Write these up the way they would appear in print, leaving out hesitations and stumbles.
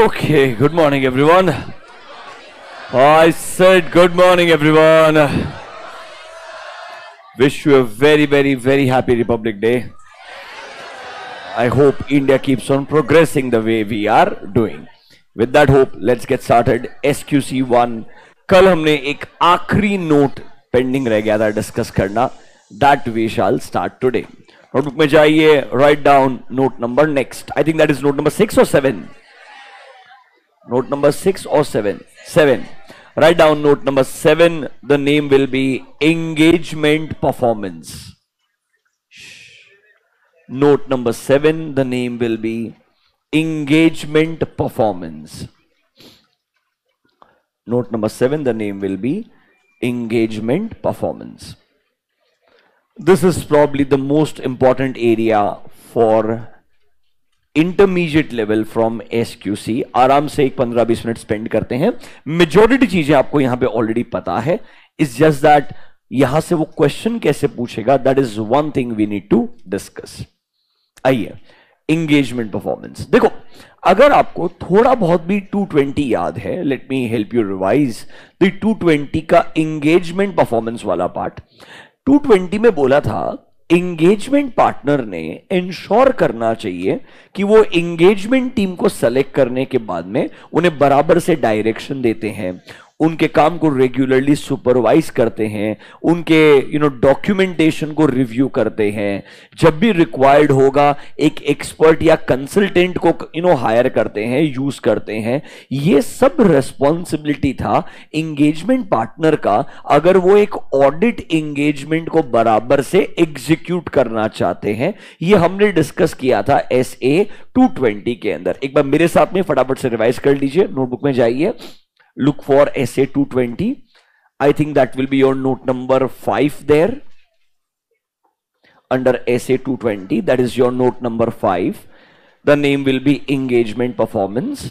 Okay, good morning everyone. I said good morning everyone. Wish you a very happy Republic Day. I hope India keeps on progressing the way we are doing. With that hope, let's get started. SQC1. कल हमने एक आखिरी note pending रह गया था discuss करना. That we shall start today. Notebook में जाइए, write down note number next. I think that is note number 6 or 7. Note number 6 or 7? 7. Write down note number 7. The name will be engagement performance. Note number 7. The name will be engagement performance. Note number 7. The name will be engagement performance. This is probably the most important area for intermediate level from SQC. आराम से एक 15-20 minute spend करते हैं. Majority चीजें आपको यहां पे already पता है. इट्स जस्ट दैट यहां से वो क्वेश्चन कैसे पूछेगा, that is one thing we need to discuss. आइए, एंगेजमेंट परफॉर्मेंस. देखो, अगर आपको थोड़ा बहुत भी 220 याद है, let me help you revise the 220 का एंगेजमेंट परफॉर्मेंस वाला पार्ट. 220 में बोला था एंगेजमेंट पार्टनर ने इंश्योर करना चाहिए कि वो एंगेजमेंट टीम को सेलेक्ट करने के बाद में उन्हें बराबर से डायरेक्शन देते हैं, उनके काम को रेगुलरली सुपरवाइज करते हैं, उनके डॉक्यूमेंटेशन को रिव्यू करते हैं, जब भी रिक्वायर्ड होगा एक एक्सपर्ट या कंसल्टेंट को हायर करते हैं, यूज करते हैं. ये सब रेस्पॉन्सिबिलिटी था एंगेजमेंट पार्टनर का, अगर वो एक ऑडिट एंगेजमेंट को बराबर से एग्जीक्यूट करना चाहते हैं. ये हमने डिस्कस किया था SA 220 के अंदर. एक बार मेरे साथ में फटाफट से रिवाइज कर लीजिए. नोटबुक में जाइए, look for SA 220. I think that will be your note number 5 there. Under SA 220, that is your note number 5. The name will be engagement performance.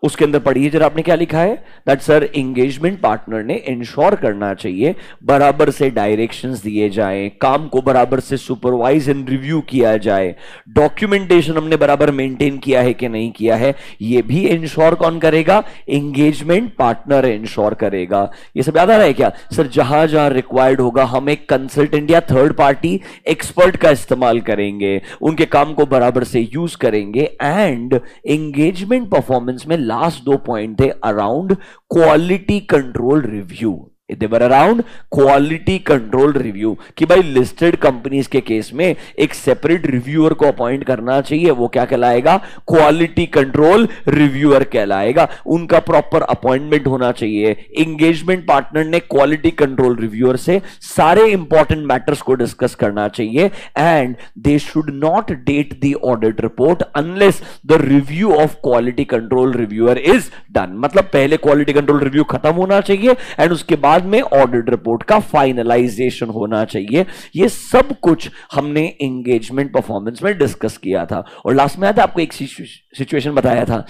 उसके अंदर पढ़िए जरा आपने क्या लिखा है. दैट सर एंगेजमेंट पार्टनर ने इंश्योर करना चाहिए बराबर से डायरेक्शंस दिए जाएं, काम को बराबर से सुपरवाइज एंड रिव्यू किया जाए, डॉक्यूमेंटेशन हमने बराबर मेंटेन किया है कि नहीं किया है, ये भी इंश्योर कौन करेगा, एंगेजमेंट पार्टनर इंश्योर करेगा. ये सब याद आ रहा है क्या सर? जहां जहां रिक्वायर्ड होगा हम एक कंसल्टेंट या थर्ड पार्टी एक्सपर्ट का इस्तेमाल करेंगे, उनके काम को बराबर से यूज करेंगे. एंड एंगेजमेंट परफॉर्मेंस में लास्ट 2 पॉइंट थे around quality control review. They were around quality control review कि भाई लिस्टेड कंपनीज के केस में एक सेपरेट रिव्यूअर को अपॉइंट करना चाहिए. वो क्या कहलाएगा? क्वालिटी कंट्रोल रिव्यूअर कहलाएगा. उनका प्रॉपर अपॉइंटमेंट होना चाहिए. एंगेजमेंट पार्टनर ने क्वालिटी कंट्रोल रिव्यूअर से सारे इंपॉर्टेंट मैटर्स को डिस्कस करना चाहिए. And they should not date the audit report unless the review of quality control reviewer is done. मतलब पहले क्वालिटी कंट्रोल रिव्यू खत्म होना चाहिए एंड उसके बाद में ऑडिट रिपोर्ट का फाइनलाइजेशन होना चाहिए. ये सब कुछ हमने एंगेजमेंट परफॉर्मेंस में डिस्कस किया था. और लास्ट में आया था आपको एक सिचुएशन बताया था.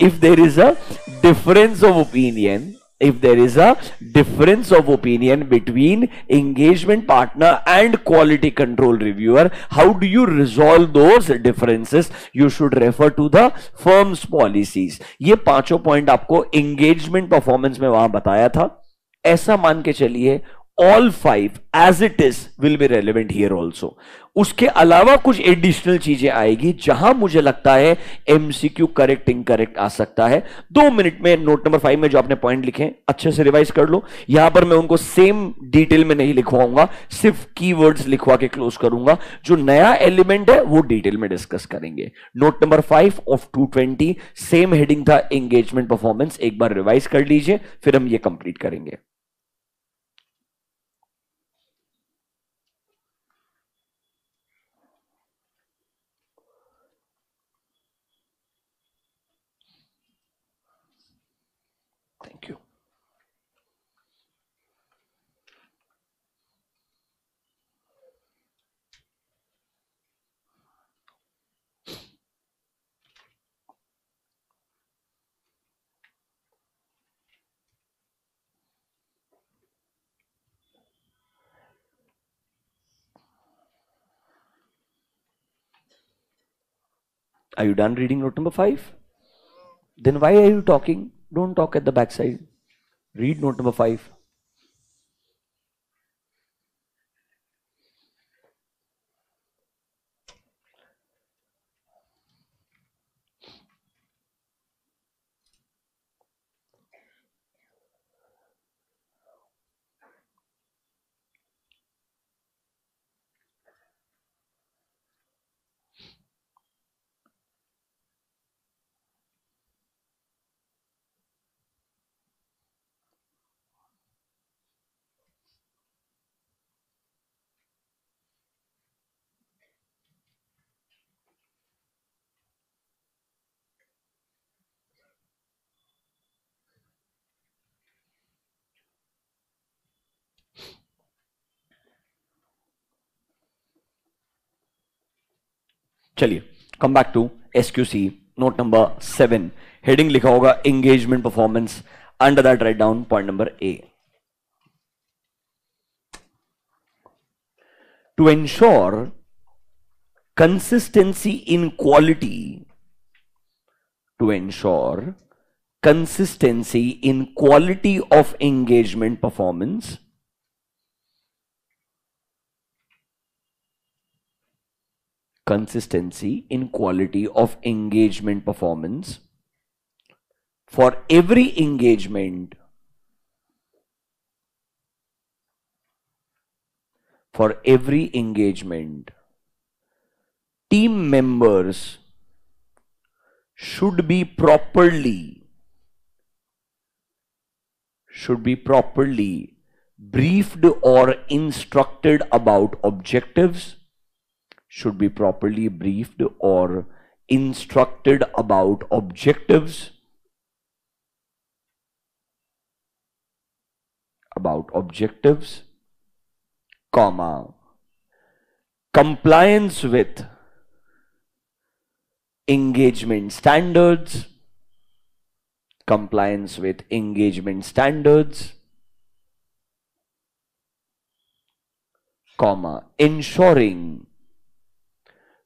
If there is a difference of opinion, if there is a difference of opinion between engagement partner and quality control reviewer, how do you resolve those differences? You should refer to the firm's policies. ये पांचों point आपको engagement performance में वहां बताया था. ऐसा मान के चलिए all 5 as it is will be relevant here also. उसके अलावा कुछ एडिशनल चीजें आएगी जहां मुझे लगता है MCQ करेक्ट इनकरेक्ट आ सकता है. 2 मिनट में नोट नंबर 5 में जो आपने पॉइंट लिखे हैं अच्छे से रिवाइज कर लो. यहां पर मैं उनको सेम डिटेल में नहीं लिखवाऊंगा, सिर्फ कीवर्ड्स लिखवा के क्लोज करूंगा. जो नया एलिमेंट है वो डिटेल में डिस्कस करेंगे. Note number 5 of 220 same heading था एंगेजमेंट परफॉर्मेंस. एक बार रिवाइज कर लीजिए, फिर हम ये कंप्लीट करेंगे. Thank you. Are you done reading note number 5? Then why are you talking? Don't talk at the backside. Read note number 5. चलिए, come back to SQC note number 7. Heading लिखा होगा engagement performance. Under that write down point number A. To ensure consistency in quality, to ensure consistency in quality of engagement performance, consistency in quality of engagement performance for every engagement, team members should be properly briefed or instructed about objectives, should be properly briefed or instructed about objectives, comma, compliance with engagement standards, comma, ensuring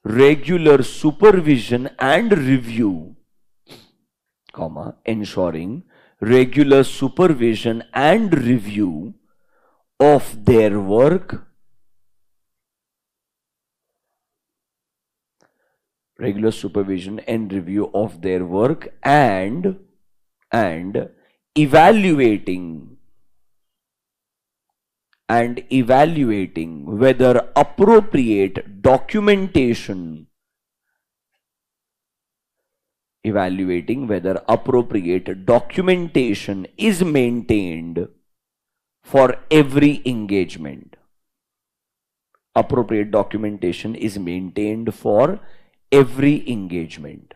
regular supervision and review, comma, ensuring regular supervision and review of their work, regular supervision and review of their work, and evaluating whether appropriate documentation is maintained for every engagement. Appropriate documentation is maintained for every engagement.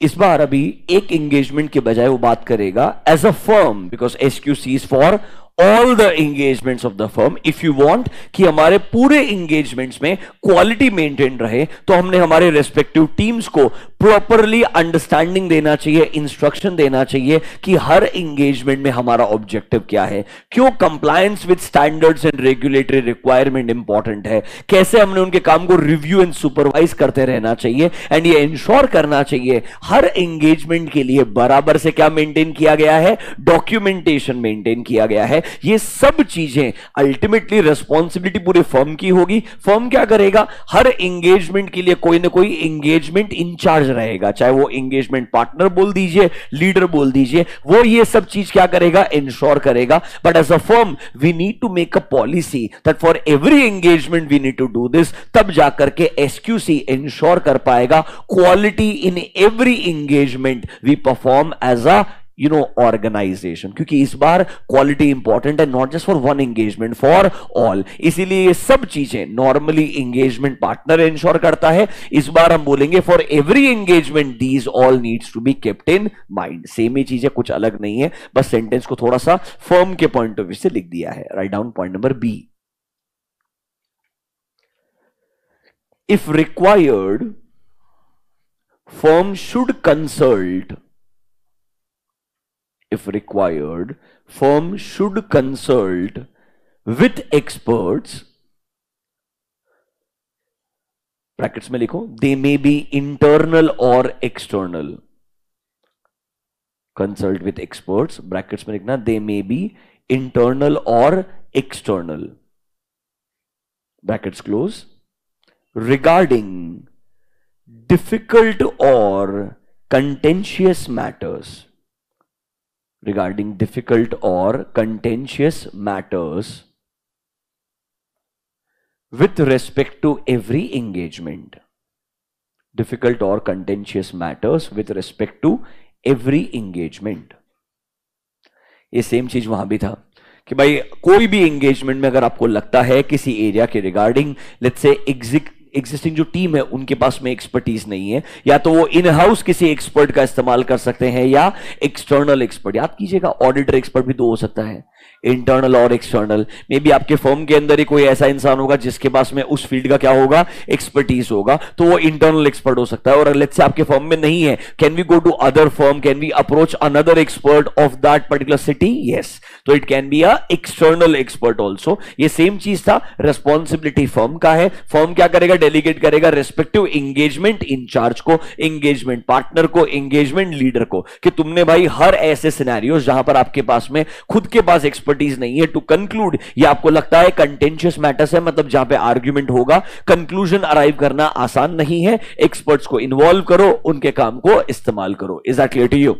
इस बार अभी एक engagement के बजाय वो बात करेगा as a firm, because SQC is for all the engagements of the firm. If you want कि हमारे पूरे एंगेजमेंट्स में क्वालिटी मेंटेन रहे, तो हमने हमारे रेस्पेक्टिव टीम्स को प्रॉपरली अंडरस्टैंडिंग देना चाहिए, इंस्ट्रक्शन देना चाहिए कि हर एंगेजमेंट में हमारा ऑब्जेक्टिव क्या है, क्यों compliance with standards and regulatory requirement important है, कैसे हमने उनके काम को रिव्यू एंड सुपरवाइज करते रहना चाहिए, एंड ये इंश्योर करना चाहिए हर एंगेजमेंट के लिए बराबर से क्या मेंटेन किया गया है, डॉक्यूमेंटेशन मेंटेन किया गया है. ये सब चीजें अल्टीमेटली रिस्पॉन्सिबिलिटी पूरे फर्म की होगी. फर्म क्या करेगा, हर एंगेजमेंट के लिए कोई ना कोई एंगेजमेंट इंचार्ज रहेगा, चाहे वो एंगेजमेंट पार्टनर बोल दीजिए, लीडर बोल दीजिए, वो ये सब चीज क्या करेगा, इंश्योर करेगा. But as a firm we need to make a policy that for every engagement we need to do this. तब जाकर के एसक्यूसी इंश्योर कर पाएगा quality in every engagement we perform as a organisation. क्योंकि इस बार quality important है, not just for one engagement, for all. इसीलिए ये सब चीजें नॉर्मली एंगेजमेंट पार्टनर इंश्योर करता है. इस बार हम बोलेंगे for every engagement these all needs to be kept in mind. Same ही चीजें, कुछ अलग नहीं है, बस सेंटेंस को थोड़ा सा फर्म के पॉइंट ऑफ व्यू से लिख दिया है. Write down point number B. If required firm should consult, if required, firm should consult with experts brackets में लिखो, दे मे बी इंटरनल और external, consult with experts, brackets में लिखना दे मे बी इंटरनल और external, brackets close, regarding difficult or contentious matters, regarding difficult or contentious matters with respect to every engagement, difficult or contentious matters with respect to every engagement. ये same चीज वहां भी था कि भाई कोई भी एंगेजमेंट में अगर आपको लगता है किसी एरिया के रिगार्डिंग, लेट्स से एग्जिस्टिंग जो टीम है उनके पास में एक्सपर्टीज नहीं है, या तो वो इन हाउस किसी एक्सपर्ट का इस्तेमाल कर सकते हैं या एक्सटर्नल एक्सपर्ट। याद कीजिएगा ऑडिटर एक्सपर्ट भी दो हो सकता है, इंटरनल और एक्सटर्नल। मे बी आपके फर्म के अंदर ही कोई ऐसा इंसान होगा जिसके पास में उस फील्ड का क्या होगा, एक्सपर्टीज होगा, तो वो इंटरनल एक्सपर्ट हो सकता है। और लेट्स से आपके फर्म में नहीं है, can we go to other firm, can we approach another expert of that particular city, yes, तो it can be a external expert also. ये सेम चीज था, रिस्पॉन्सिबिलिटी फर्म का है, फर्म क्या करेगा, डेलीगेट करेगा रेस्पेक्टिव एंगेजमेंट इंचार्ज को, एंगेजमेंट पार्टनर को, एंगेजमेंट लीडर को, कि तुमने भाई हर ऐसे सिनेरियोस जहां पर आपके पास में खुद के पास एक्सपर्टीज नहीं है, टू कंक्लूड, या आपको लगता है कंटेंशियस मैटर्स है, मतलब जहां पे आर्ग्यूमेंट होगा, कंक्लूजन अराइव करना आसान नहीं है, एक्सपर्ट्स को इन्वॉल्व करो, उनके काम को इस्तेमाल करो। Is that clear to you?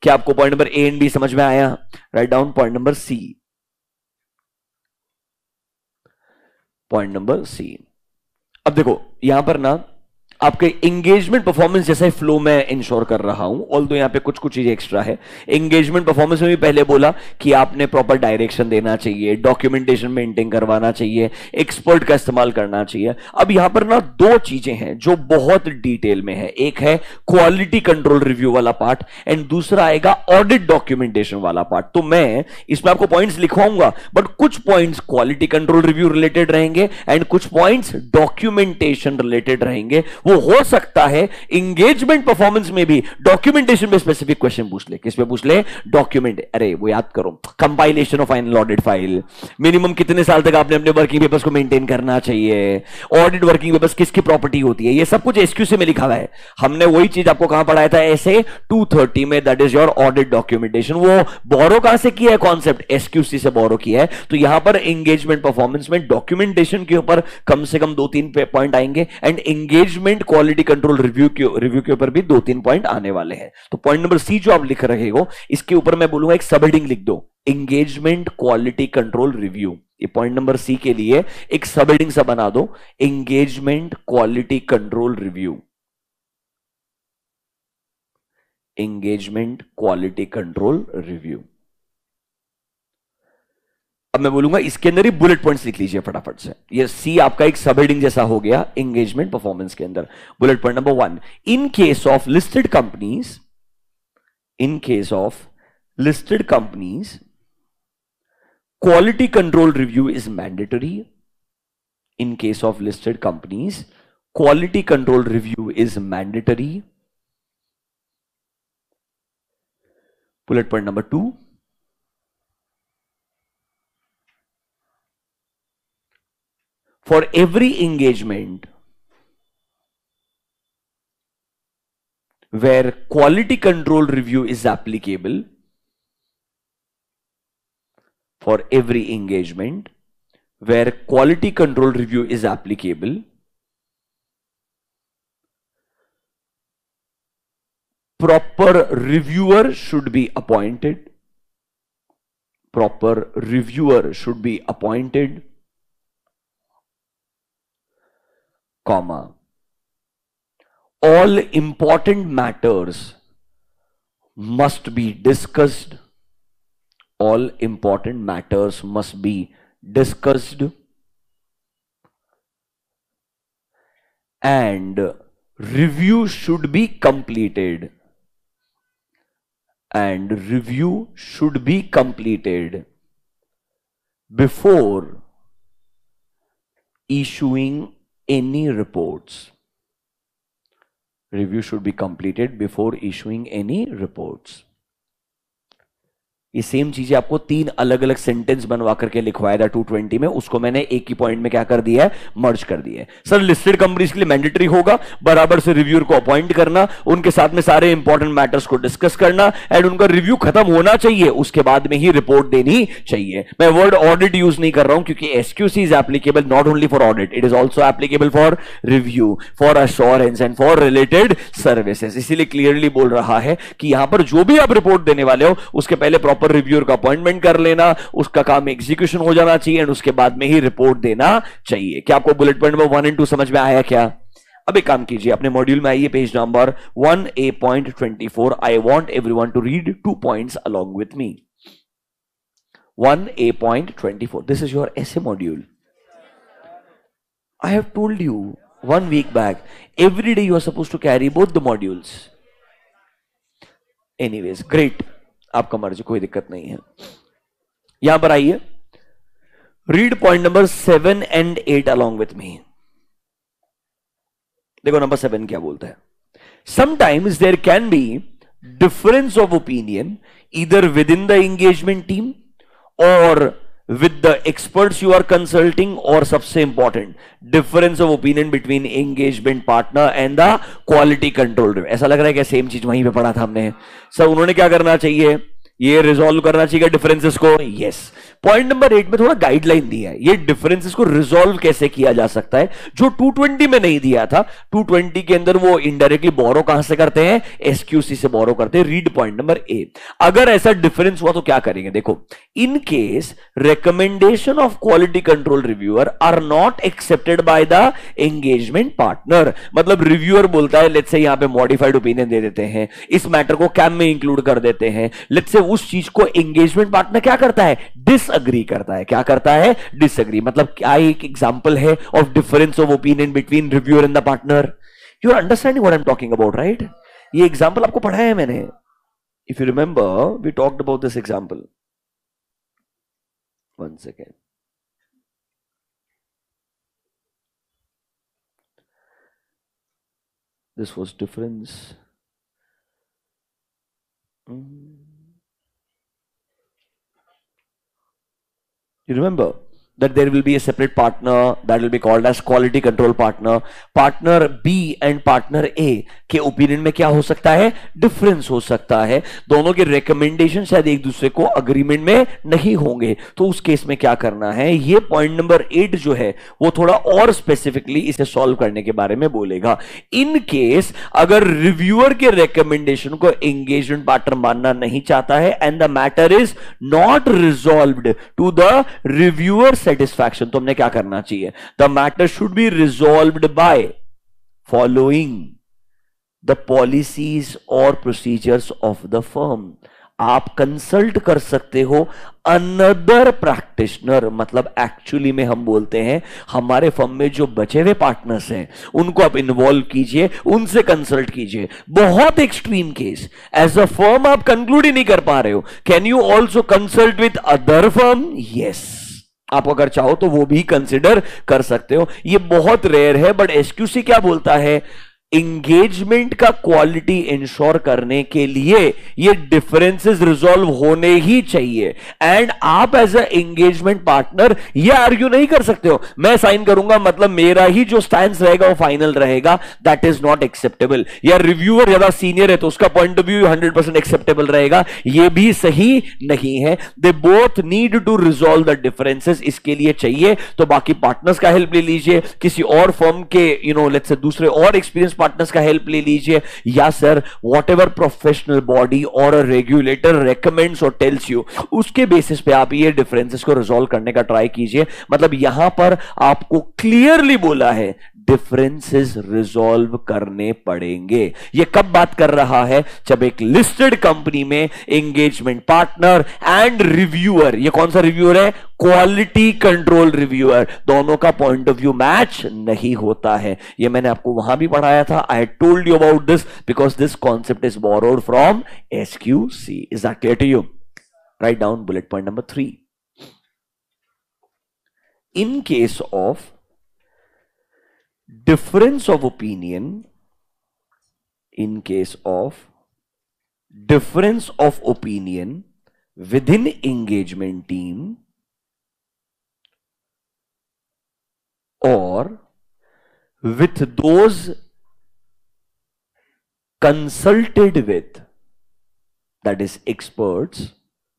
क्या आपको point number A and B समझ में आया? Write down point number C. Point number C, अब देखो यहां पर ना आपके एंगेजमेंट परफॉर्मेंस जैसा फ्लो मैं इंश्योर कर रहा हूं, ऑल्दो यहां पे कुछ कुछ चीजें एक्स्ट्रा है। एंगेजमेंट परफॉर्मेंस में भी पहले बोला कि आपने प्रॉपर डायरेक्शन देना चाहिए, डॉक्यूमेंटेशन मेंटेन करवाना चाहिए, एक्सपर्ट का इस्तेमाल करना चाहिए। अब यहां पर ना दो चीजें हैं जो बहुत डिटेल में है, एक है क्वालिटी कंट्रोल रिव्यू वाला पार्ट एंड दूसरा आएगा ऑडिट डॉक्यूमेंटेशन वाला पार्ट। तो मैं इसमें आपको पॉइंट्स लिखवाऊंगा, बट कुछ points quality control review related रहेंगे एंड कुछ पॉइंट्स डॉक्यूमेंटेशन रिलेटेड रहेंगे। वो हो सकता है एंगेजमेंट परफॉर्मेंस में भी डॉक्यूमेंटेशन में स्पेसिफिक क्वेश्चन पूछ ले। किस पे पूछ ले? डॉक्यूमेंट। अरे वो याद करो, compilation of final audit file, minimum कितने साल तक आपने अपने वर्किंग पेपर्स को मेंटेन करना चाहिए, ऑडिट वर्किंग पेपर्स किसकी प्रॉपर्टी होती है, ये सब कुछ एसक्यूसी में लिखा हुआ है। हमने वही चीज आपको कहां पढ़ाया था, ऐसे 230 में, that is your audit documentation. वो बोरो कहां से किया है कॉन्सेप्ट? एसक्यूसी से बोरो किया है। तो यहां पर एंगेजमेंट परफॉर्मेंस में डॉक्यूमेंटेशन के ऊपर कम से कम 2-3 पॉइंट आएंगे and engagement quality control review के ऊपर भी 2-3 पॉइंट आने वाले हैं। तो पॉइंट नंबर सी जो आप लिख रहे हो, इसके ऊपर मैं बोलूंगा एक सब हेडिंग लिख दो, एंगेजमेंट क्वालिटी कंट्रोल रिव्यू। ये पॉइंट नंबर सी के लिए एक सब हेडिंग सा बना दो, engagement quality control review, engagement quality control review. अब मैं बोलूंगा इसके अंदर ही बुलेट पॉइंट्स लिख लीजिए फटाफट से। ये सी आपका एक सब हेडिंग जैसा हो गया एंगेजमेंट परफॉर्मेंस के अंदर। Bullet point number 1, in case of listed companies, in case of listed companies quality control review is mandatory. In case of listed companies quality control review is mandatory. Bullet point number 2, for every engagement where quality control review is applicable, for every engagement where quality control review is applicable, proper reviewer should be appointed. Proper reviewer should be appointed, comma, all important matters must be discussed. All important matters must be discussed and review should be completed. And review should be completed before issuing any reports. Review should be completed before issuing any reports. ये same चीजें आपको 3 अलग अलग sentence बनवा करके लिखवाया था 220 में, उसको मैंने एक ही पॉइंट में क्या कर दिया है, मर्ज कर दिया है। सर लिस्टेड कंपनीज के लिए मैंडेटरी होगा बराबर से रिव्यूअर को अपॉइंट करना, उनके साथ में सारे इंपॉर्टेंट मैटर्स को डिस्कस करना, एंड उनका रिव्यू खत्म होना चाहिए, उसके बाद में ही रिपोर्ट देनी चाहिए। मैं वर्ड ऑडिट यूज नहीं कर रहा हूं क्योंकि SQC is applicable not only for audit, it is also applicable for review, for assurance and for related services. इसीलिए क्लियरली बोल रहा है कि यहां पर जो भी आप रिपोर्ट देने वाले हो उसके पहले प्रॉपर रिव्यूअर का अपॉइंटमेंट कर लेना, उसका काम एग्जीक्यूशन हो जाना चाहिए एंड उसके बाद में ही रिपोर्ट देना चाहिए। क्या आपको बुलेट पॉइंट नंबर 1 एंड 2 समझ में आया क्या? अब एक काम कीजिए, अपने मॉड्यूल में आइए, page number 1A.24। I want everyone to read 2 points along with me. 1A.24, this is your essay module. I have told you 1 week back, every day you are supposed to carry both the modules. Anyways, great, आपका मर्जी, कोई दिक्कत नहीं है। यहां पर आइए, read point number 7 and 8 along with me. देखो नंबर 7 क्या बोलता है। Sometimes there can be difference of opinion either within the engagement team और with the experts you are consulting, और सबसे important difference of opinion between engagement partner and the quality control. ऐसा लग रहा है कि सेम चीज वहीं पे पढ़ा था हमने। सर उन्होंने क्या करना चाहिए, ये रिजॉल्व करना चाहिए डिफरेंसेस को। यस, पॉइंट नंबर 8 में थोड़ा गाइडलाइन दिया है, ये डिफरेंसेस को रिजॉल्व कैसे किया जा सकता है, जो 220 में नहीं दिया था। 220 के अंदर वो इनडायरेक्टली बोरो कहां से करते हैं, एसक्यूसी से बोरो करते हैं। Read point number 8। अगर ऐसा डिफरेंस हुआ तो क्या करेंगे, देखो, in case recommendation of quality control reviewer are not accepted by the engagement partner. मतलब रिव्यूअर बोलता है, लेट्स से यहां पे मॉडिफाइड ओपिनियन दे देते हैं, इस मैटर को कैम में इंक्लूड कर देते हैं, लेट्स से उस चीज को एंगेजमेंट पार्टनर क्या करता है, डिसएग्री करता है। क्या करता है, डिसएग्री। मतलब क्या एक एग्जांपल है of difference of opinion between reviewer and the partner. You are understanding what I am talking about, right? ये एग्जांपल आपको पढ़ाया है मैंने, if you remember we talked about this example. One second, this was difference. You remember that there will be a separate partner that will be called as quality control partner. Partner B and partner A के opinion में क्या हो सकता है, difference हो सकता है। दोनों के रिकमेंडेशन शायद एक दूसरे को अग्रीमेंट में नहीं होंगे, तो उस केस में क्या करना है, ये पॉइंट नंबर 8 जो है वो थोड़ा और स्पेसिफिकली इसे सॉल्व करने के बारे में बोलेगा। इन केस अगर रिव्यूअर के रिकमेंडेशन को एंगेजमेंट पार्टनर मानना नहीं चाहता है and the matter is not resolved to the reviewer satisfaction, तो हमने क्या करना चाहिए, the matter should be resolved by following the policies और प्रोसीजर्स ऑफ द फर्म। आप कंसल्ट कर सकते हो अनदर प्रैक्टिशनर, मतलब एक्चुअली में हम बोलते हैं हमारे फर्म में जो बचे हुए पार्टनर्स हैं उनको आप इन्वॉल्व कीजिए, उनसे कंसल्ट कीजिए। बहुत extreme case, as a firm आप कंक्लूड ही नहीं कर पा रहे हो, can you also consult with other firm? Yes, आप अगर चाहो तो वो भी कंसिडर कर सकते हो। ये बहुत रेयर है, बट एसक्यूसी क्या बोलता है, इंगेजमेंट का क्वालिटी इंश्योर करने के लिए ये डिफरेंसेस रिजॉल्व होने ही चाहिए। एंड आप एज अ एंगेजमेंट पार्टनर ये आर्ग्यू नहीं कर सकते हो, मैं साइन करूंगा मतलब मेरा ही जो स्टैंड रहेगा वो फाइनल रहेगा, दैट इज नॉट एक्सेप्टेबल। या रिव्यूअर ज्यादा सीनियर है तो उसका पॉइंट ऑफ व्यू 100% एक्सेप्टेबल रहेगा, ये भी सही नहीं है। They both need to resolve the differences, इसके लिए चाहिए तो बाकी पार्टनर्स का हेल्प ले लीजिए, किसी और फर्म के लेट्स से दूसरे और एक्सपीरियंस पार्टनर्स का हेल्प ले लीजिए, या सर व्हाटएवर प्रोफेशनल बॉडी और रेगुलेटर रेकमेंड्स और टेल्स यू, उसके बेसिस पे आप ये डिफरेंसेस को रिजॉल्व करने का ट्राई कीजिए। मतलब यहां पर आपको क्लियरली बोला है डिफरेंसेस रिजॉल्व करने पड़ेंगे। ये कब बात कर रहा है, जब एक लिस्टेड कंपनी में एंगेजमेंट पार्टनर एंड रिव्यूअर, ये कौन सा रिव्यूअर है, क्वालिटी कंट्रोल रिव्यूअर, दोनों का पॉइंट ऑफ व्यू मैच नहीं होता है। ये मैंने आपको वहां भी पढ़ाया था, I had told you about this because this concept is borrowed from SQC. Is that clear to you? Write down bullet point number 3। In case of difference of opinion, in case of difference of opinion within engagement team or with those consulted with, that is experts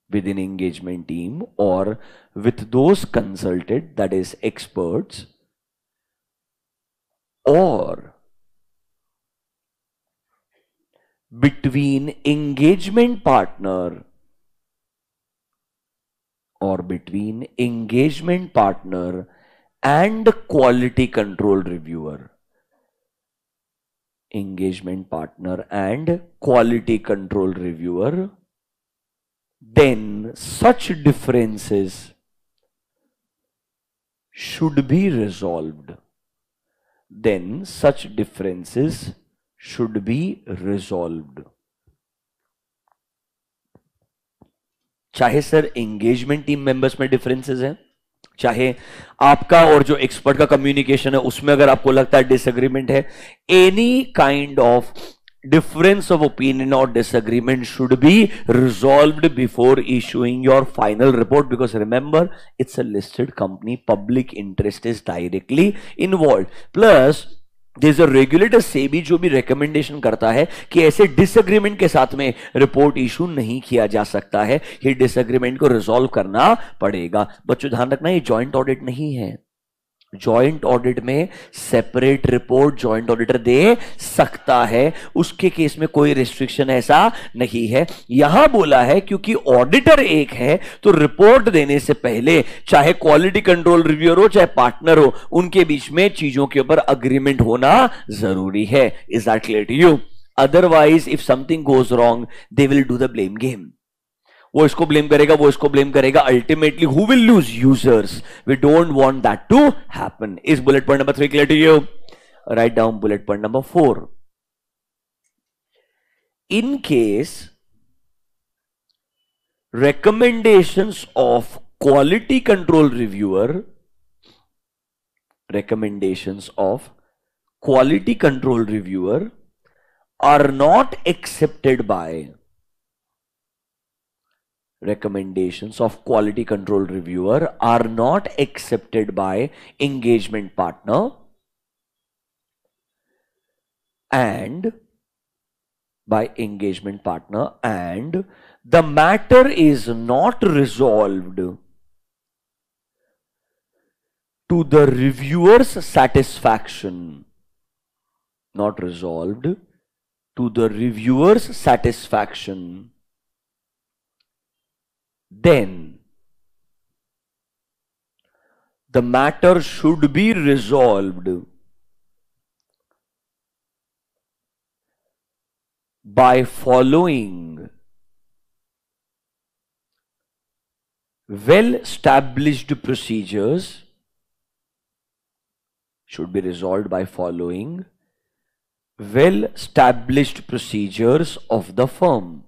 within engagement team or with those consulted, that is experts, or between engagement partner and quality control reviewer. Engagement partner and quality control reviewer, then such differences should be resolved. Then such differences should be resolved. चाहे sir engagement team members में differences हैं, चाहे आपका और जो expert का communication है उसमें अगर आपको लगता है डिसएग्रीमेंट है, any kind of difference of opinion or disagreement should be resolved before issuing your final report, because remember, it's a listed company, public interest is directly involved. Plus there is a regulator SEBI जो भी recommendation करता है कि ऐसे disagreement के साथ में report issue नहीं किया जा सकता है, ये डिसएग्रीमेंट को रिजॉल्व करना पड़ेगा. बच्चों ध्यान रखना, ये जॉइंट ऑडिट नहीं है. जॉइंट ऑडिट में सेपरेट रिपोर्ट जॉइंट ऑडिटर दे सकता है, उसके केस में कोई रिस्ट्रिक्शन ऐसा नहीं है. यहां बोला है क्योंकि ऑडिटर एक है तो रिपोर्ट देने से पहले चाहे क्वालिटी कंट्रोल रिव्यूअर हो चाहे पार्टनर हो, उनके बीच में चीजों के ऊपर अग्रीमेंट होना जरूरी है. Is that clear to you? Otherwise if something goes wrong they will do the blame game. वो इसको ब्लेम करेगा, वो इसको ब्लेम करेगा, ultimately who will lose? Users. We don't want that to happen. Is bullet point number 3 clear to you? Write down bullet point number 4. In case recommendations of quality control reviewer are not accepted by engagement partner and the matter is not resolved to the reviewer's satisfaction. Then the matter should be resolved by following well-established procedures of the firm.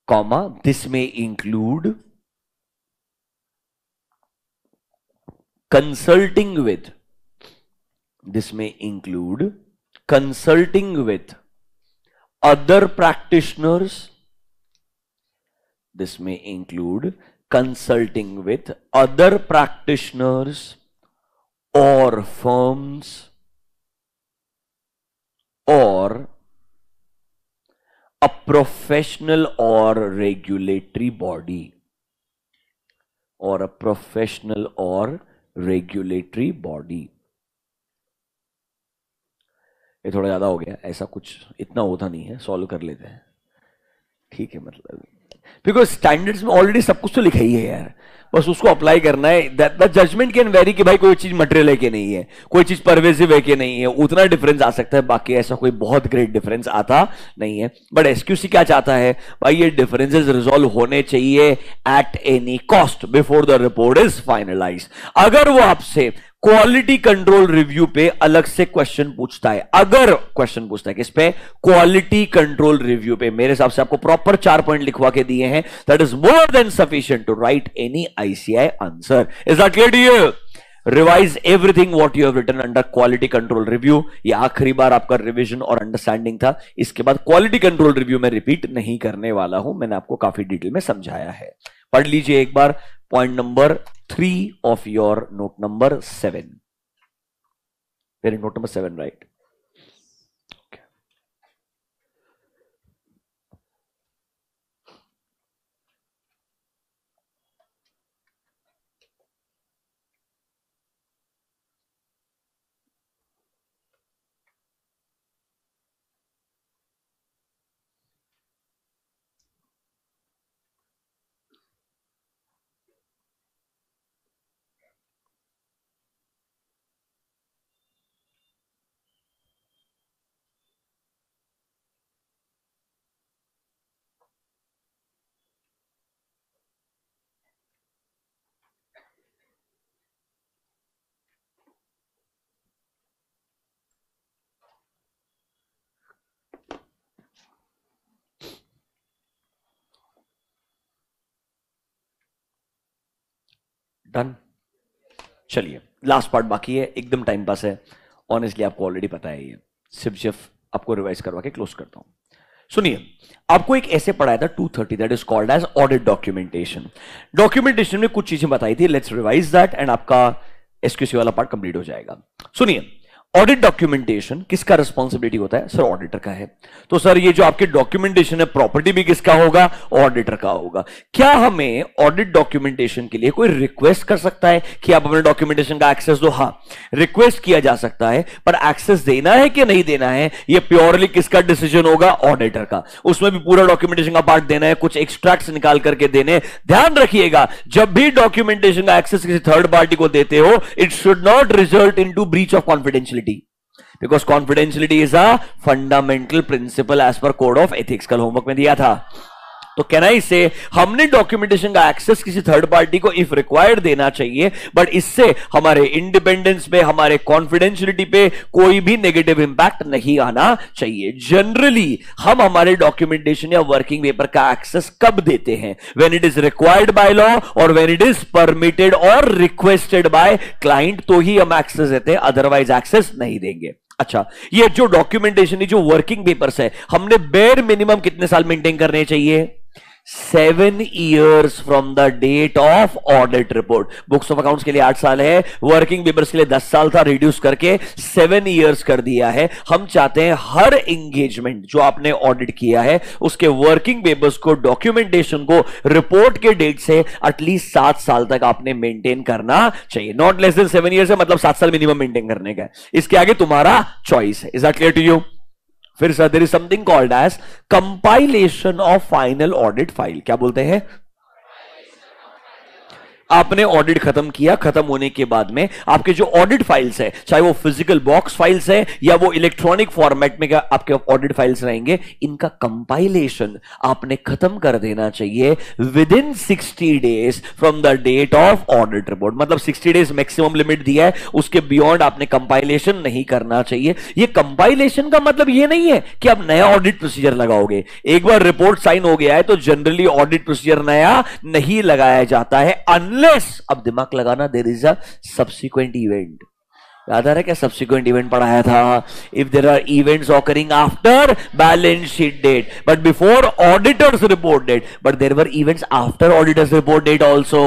Comma, this may include consulting with other practitioners. Or firms or a professional or regulatory body. ये थोड़ा ज्यादा हो गया, ऐसा कुछ इतना होता नहीं है, सॉल्व कर लेते हैं. ठीक है, मतलब बिकॉज स्टैंडर्ड्स में ऑलरेडी सब कुछ तो लिखा ही है यार, बस उसको अप्लाई करना है. द जजमेंट कैन वेरी कि भाई कोई चीज मटेरियल है कि नहीं है, कोई चीज परवेसिव है कि नहीं है, उतना डिफरेंस आ सकता है, बाकी ऐसा कोई बहुत ग्रेट डिफरेंस आता नहीं है. बट एसक्यूसी क्या चाहता है भाई, ये डिफरेंसेस रिजॉल्व होने चाहिए at any cost before the report is finalise. अगर वो आपसे क्वालिटी कंट्रोल रिव्यू पे अलग से क्वेश्चन पूछता है, किस पे? क्वालिटी कंट्रोल रिव्यू पे, मेरे हिसाब से आपको प्रॉपर 4 पॉइंट लिखवा के दिए हैं. That is more than sufficient to write any ICI answer. Is that clear to you? Revise everything what you have written under quality control review. ये आखिरी बार आपका रिवीजन और अंडरस्टैंडिंग था, इसके बाद क्वालिटी कंट्रोल रिव्यू में रिपीट नहीं करने वाला हूं, मैंने आपको काफी डिटेल में समझाया है। पढ़ लीजिए एक बार point number 3 of your note number 7, very note number 7, right? Done. चलिए लास्ट पार्ट बाकी है, एकदम टाइम पास है, ऑनेस्टली आपको ऑलरेडी पता है, ये सिर्फ आपको रिवाइज करवा के क्लोज करता हूं। सुनिए, आपको एक ऐसे पढ़ाया था 230, that is called as audit documentation. Documentation में कुछ चीजें बताई थी, लेट्स रिवाइज दैट एंड आपका एसक्यूसी वाला पार्ट कंप्लीट हो जाएगा। सुनिए, ऑडिट डॉक्यूमेंटेशन किसका रिस्पॉन्सिबिलिटी होता है? सर ऑडिटर का है। तो सर ये जो आपके डॉक्यूमेंटेशन है प्रॉपर्टी भी किसका होगा? ऑडिटर का होगा। क्या हमें ऑडिट डॉक्यूमेंटेशन के लिए कोई रिक्वेस्ट कर सकता है कि आप अपने डॉक्यूमेंटेशन का एक्सेस दो? हाँ, रिक्वेस्ट किया जा सकता है, पर एक्सेस देना है कि नहीं देना है ये प्योरली किसका डिसीजन होगा? ऑडिटर का। उसमें भी पूरा डॉक्यूमेंटेशन का पार्ट देना है, कुछ एक्सट्रैक्ट्स निकाल करके देने। ध्यान रखिएगा, जब भी डॉक्यूमेंटेशन का एक्सेस किसी थर्ड पार्टी को देते हो, it should not result into breach of confidentiality, because confidentiality is a fundamental principle as per code of ethics, कल होमवर्क में दिया था। तो कैन आई से हमने डॉक्यूमेंटेशन का एक्सेस किसी थर्ड पार्टी को इफ रिक्वायर्ड देना चाहिए, बट इससे हमारे इंडिपेंडेंस पे, हमारे कॉन्फिडेंशियलिटी पे कोई भी नेगेटिव इंपैक्ट नहीं आना चाहिए। जनरली हम हमारे डॉक्यूमेंटेशन या वर्किंग पेपर का एक्सेस कब देते हैं? When it is required by law और व्हेन इट इज परमिटेड और रिक्वेस्टेड बाय क्लाइंट, तो ही हम एक्सेस देते हैं, अदरवाइज एक्सेस नहीं देंगे। अच्छा, ये जो डॉक्यूमेंटेशन, ये जो वर्किंग पेपर्स है, हमने बेयर मिनिमम कितने साल मेंटेन करने चाहिए? 7 years from the date of audit report. Books of accounts के लिए 8 साल है, वर्किंग पेपर्स के लिए 10 साल था, रिड्यूस करके 7 years कर दिया है। हम चाहते हैं हर एंगेजमेंट जो आपने ऑडिट किया है उसके वर्किंग पेपर्स को, डॉक्यूमेंटेशन को रिपोर्ट के डेट से एटलीस्ट 7 साल तक आपने मेंटेन करना चाहिए। नॉट लेस देन 7 years है, मतलब 7 साल मिनिमम मेंटेन करने का है। इसके आगे तुम्हारा चॉइस है। Is that clear to you? फिर sir there is something called as compilation of final audit file. क्या बोलते हैं? आपने ऑडिट खत्म किया, खत्म होने के बाद में आपके जो ऑडिट फाइल्स है, चाहे वो फिजिकल बॉक्स फाइल्स है या वो इलेक्ट्रॉनिक फॉर्मेट में आपके ऑडिट फाइल्स रहेंगे, इनका कंपाइलेशन आपने खत्म कर देना चाहिए within 60 days from the date of audit report. मतलब 60 days मैक्सिमम लिमिट दिया है, उसके बियॉन्ड आपने कंपाइलेशन नहीं करना चाहिए। ये कंपाइलेशन का मतलब ये नहीं है कि आप नया ऑडिट प्रोसीजर लगाओगे। एक बार रिपोर्ट साइन हो गया है तो जनरली ऑडिट प्रोसीजर नया नहीं लगाया जाता है, अब दिमाग लगाना, there is a subsequent event. याद आ रहा है क्या सब्सिक्वेंट इवेंट पढ़ाया था? If there are events occurring after balance sheet date but before auditors report date, but there were events after auditors report date also,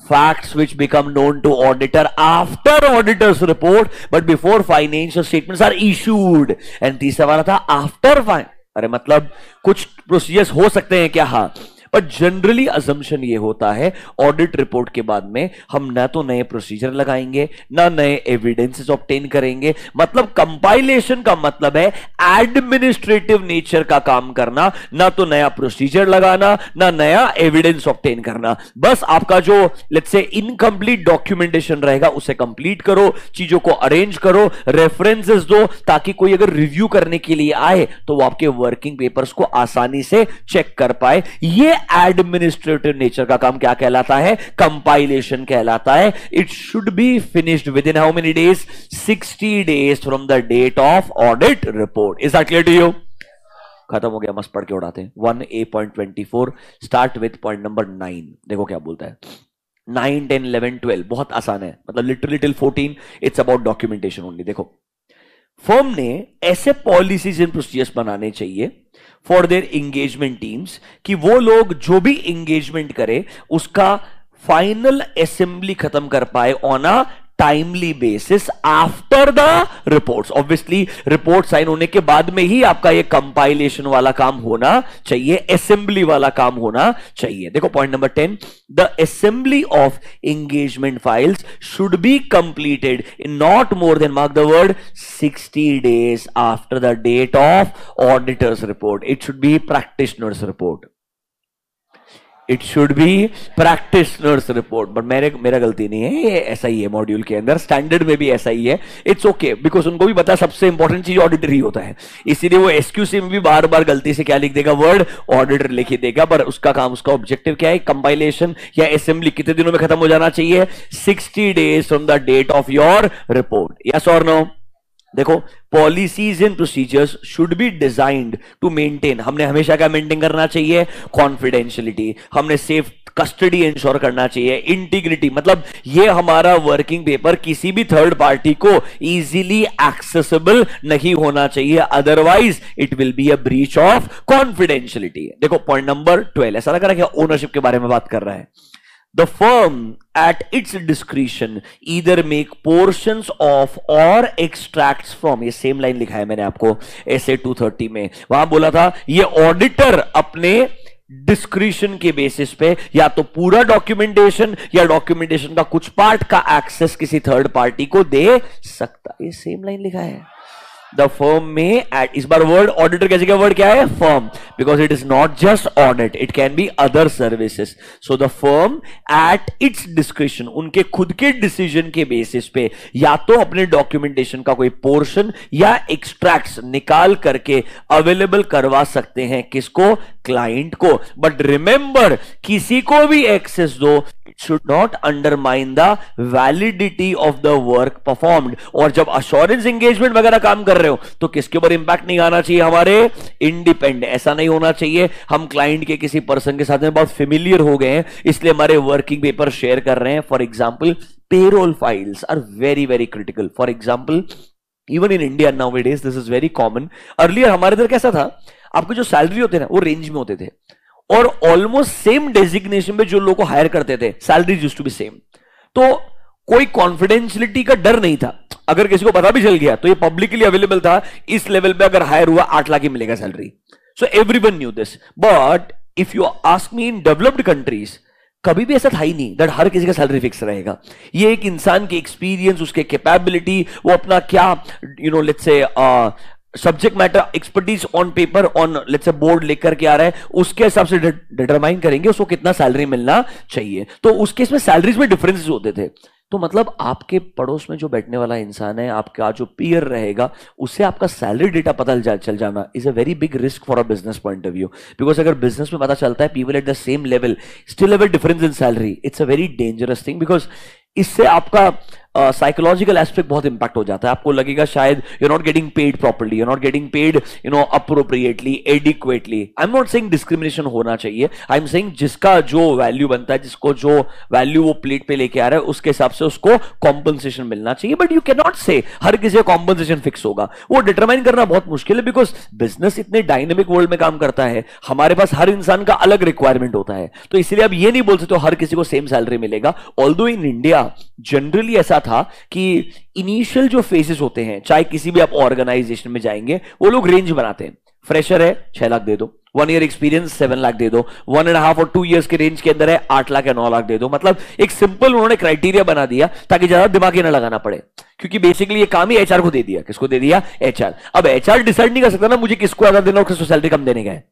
facts which become known to auditor after auditor's report but before financial statements are issued, and तीसरा वाला था after fine। अरे मतलब कुछ procedures हो सकते हैं क्या? हाँ, पर जनरली अजम्पशन ये होता है ऑडिट रिपोर्ट के बाद में हम ना तो नए प्रोसीजर लगाएंगे ना नए एविडेंसेस ऑब्टेन करेंगे। मतलब कंपाइलेशन का मतलब है एडमिनिस्ट्रेटिव नेचर का काम करना, ना तो नया प्रोसीजर लगाना ना नया एविडेंस ऑब्टेन करना। बस आपका जो लेट्स से इनकम्प्लीट डॉक्यूमेंटेशन रहेगा उसे कंप्लीट करो, चीजों को अरेंज करो, रेफरेंसेस दो, ताकि कोई अगर रिव्यू करने के लिए आए तो वो आपके वर्किंग पेपर्स को आसानी से चेक कर पाए। ये एडमिनिस्ट्रेटिव नेचर का काम क्या कहलाता है? कंपाइलेशन कहलाता है। It should be finished within how many days? 60 days from the date of audit report. Is that clear to you? खत्म हो गया, मस्त पढ़ के उड़ाते हैं। 1A.24 start with point number 9। देखो क्या बोलता है। 9, 10, 11, 12 बहुत आसान है, मतलब literally till 14 it's about documentation only. देखो, फर्म ने ऐसे पॉलिसीज एंड प्रोसीजर्स बनाने चाहिए फॉर देयर एंगेजमेंट टीम्स कि वो लोग जो भी एंगेजमेंट करे उसका फाइनल असेंबली खत्म कर पाए on a timely basis after the reports. Obviously report sign होने के बाद में ही आपका ये कंपाइलेशन वाला काम होना चाहिए, असेंबली वाला काम होना चाहिए। देखो point number 10, the assembly of engagement files should be completed in not more than, mark the word, 60 days after the date of auditors report. It should be practitioners report, it should be practitioners report. But मेरा गलती नहीं है, ये ऐसा ही है module के अंदर, standard में भी ऐसा ही है। इट्स ओके, बिकॉज उनको भी पता सबसे इंपॉर्टेंट चीज ऑडिटर ही होता है, इसीलिए वो एसक्यूसी में भी बार बार गलती से क्या लिख देगा, वर्ड ऑडिटर लिख ही देगा। पर उसका काम, उसका ऑब्जेक्टिव क्या है, कंपाइलेशन या असेंबली कितने दिनों में खत्म हो जाना चाहिए, 60 days from the date of your report. Yes और नो? देखो, policies and procedures should be designed to maintain, हमने हमेशा क्या मेंटेन करना चाहिए, कॉन्फिडेंशियलिटी, हमने सेफ कस्टडी इंश्योर करना चाहिए, इंटीग्रिटी, मतलब ये हमारा वर्किंग पेपर किसी भी थर्ड पार्टी को इजीली एक्सेसिबल नहीं होना चाहिए, otherwise it will be a breach of confidentiality. देखो पॉइंट नंबर 12, ऐसा लग रहा है कि ओनरशिप के बारे में बात कर रहा है। The firm at its discretion either make portions of or extracts from, ये सेम लाइन लिखा है मैंने आपको ऐसे 230 में, वहां बोला था ये ऑडिटर अपने डिस्क्रिशन के बेसिस पे या तो पूरा डॉक्यूमेंटेशन या डॉक्यूमेंटेशन का कुछ पार्ट का एक्सेस किसी थर्ड पार्टी को दे सकता, ये सेम लाइन लिखा है। द फर्म में एट, इस बार वर्ड ऑडिटर की जगह वर्ड क्या है, firm, because it is not just audit, it can B other services. So the firm at its description, उनके खुद के डिसीजन के बेसिस पे या तो अपने डॉक्यूमेंटेशन का कोई पोर्शन या एक्सट्रैक्ट्स निकाल करके अवेलेबल करवा सकते हैं, किसको, क्लाइंट को। बट रिमेंबर, किसी को भी एक्सेस दो, it should not undermine the validity of the work performed. और जब अश्योरेंस एंगेजमेंट वगैरह काम कर रहे हो तो किसके ऊपर इंपैक्ट नहीं आना चाहिए, हमारे इंडिपेंडेंट। ऐसा नहीं होना चाहिए हम क्लाइंट के किसी पर्सन के साथ में बहुत फेमिलियर हो गए हैं इसलिए हमारे वर्किंग पेपर शेयर कर रहे हैं। For example, payroll files are very very critical. For example, even in India nowadays this is very common. Earlier हमारे इधर कैसा था, आपके जो सैलरी होते ना वो रेंज में होते थे और ऑलमोस्ट सेम डेजिग्नेशन में जो लोगों को हायर करते थे salary used to be same, तो कोई कॉन्फिडेंशियलिटी का डर नहीं था। अगर किसी को पता भी चल गया तो ये पब्लिकली अवेलेबल था, इस लेवल पे अगर हायर हुआ 8 लाख ही मिलेगा salary. So everyone new this. But if you ask me, in developed countries कभी भी ऐसा था ही नहीं दैट हर किसी का सैलरी फिक्स रहेगा। ये एक इंसान के एक्सपीरियंस, उसके कैपेबिलिटी, वो अपना क्या let's say subject matter expertise on paper, on let's say board लेकर के आ रहा है, उसके हिसाब से डिटरमाइन करेंगे उसको कितना सैलरी मिलना चाहिए। तो उस केस में सैलरीज में डिफरेंसेस होते थे। तो मतलब आपके पड़ोस में जो बैठने वाला इंसान है, आपका जो पीयर रहेगा, उससे आपका सैलरी डेटा पता चल जाना is a very big risk for a business point of view. Because अगर बिजनेस में पता चलता है people at the same level still have a difference in salary, it's a very dangerous thing. Because इससे आपका साइकोलॉजिकल एस्पेक्ट बहुत impact हो जाता है। आपको लगेगा शायद you not getting paid properly, you not getting paid appropriately, adequately. I am not saying discrimination होना चाहिए, आई एम सेइंग जिसका जो वैल्यू बनता है, जिसको जो वैल्यू वो प्लेट पे लेके आ रहा है, उसके हिसाब से उसको कॉम्पनसेशन मिलना चाहिए। बट यू कैन नॉट से हर किसी का कॉम्पनसेशन फिक्स होगा, वो डिटरमाइन करना बहुत मुश्किल है। बिकॉज बिजनेस इतने डायनेमिक वर्ल्ड में काम करता है, हमारे पास हर इंसान का अलग रिक्वायरमेंट होता है, तो इसलिए आप ये नहीं बोल सकते हर किसी को सेम सैलरी मिलेगा। ऑल्दो इन इंडिया जनरली ऐसा था कि इनिशियल जो फेजेस होते हैं, चाहे किसी भी आप ऑर्गेनाइजेशन में जाएंगे, वो लोग रेंज बनाते हैं। फ्रेशर है 6 लाख दे दो, 1 ईयर एक्सपीरियंस 7 लाख दे दो, 1.5 और 2 इयर्स के रेंज के अंदर है 8 लाख या 9 लाख दे दो। मतलब एक सिंपल उन्होंने क्राइटेरिया बना दिया ताकि ज्यादा दिमाग ही ना लगाना पड़े, क्योंकि बेसिकली ये काम ही एचआर को दे दिया। किसको दे दिया? एचआर। अब एचआर डिसाइड नहीं कर सकता ना मुझे किसको ज्यादा देना और किसको सैलरी कम देने का है।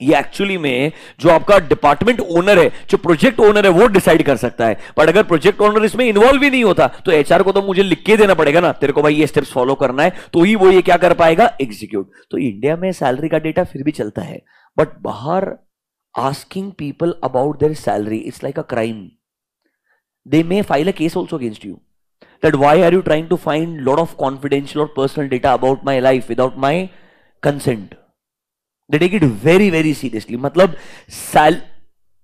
ये एक्चुअली में जो आपका डिपार्टमेंट ओनर है, जो प्रोजेक्ट ओनर है, वो डिसाइड कर सकता है। बट अगर प्रोजेक्ट ओनर इसमें इन्वॉल्व ही नहीं होता तो एचआर को तो मुझे लिख के देना पड़ेगा ना, तेरे को भाई ये स्टेप्स फॉलो करना है, तो ही वो ये क्या कर पाएगा, एग्जीक्यूट। तो इंडिया में सैलरी का डेटा फिर भी चलता है, बट बाहर asking people about their salary it's like a crime. They may file a case also against you that why are you trying to find lot of confidential or personal data about my life without my consent. They take it very very seriously. मतलब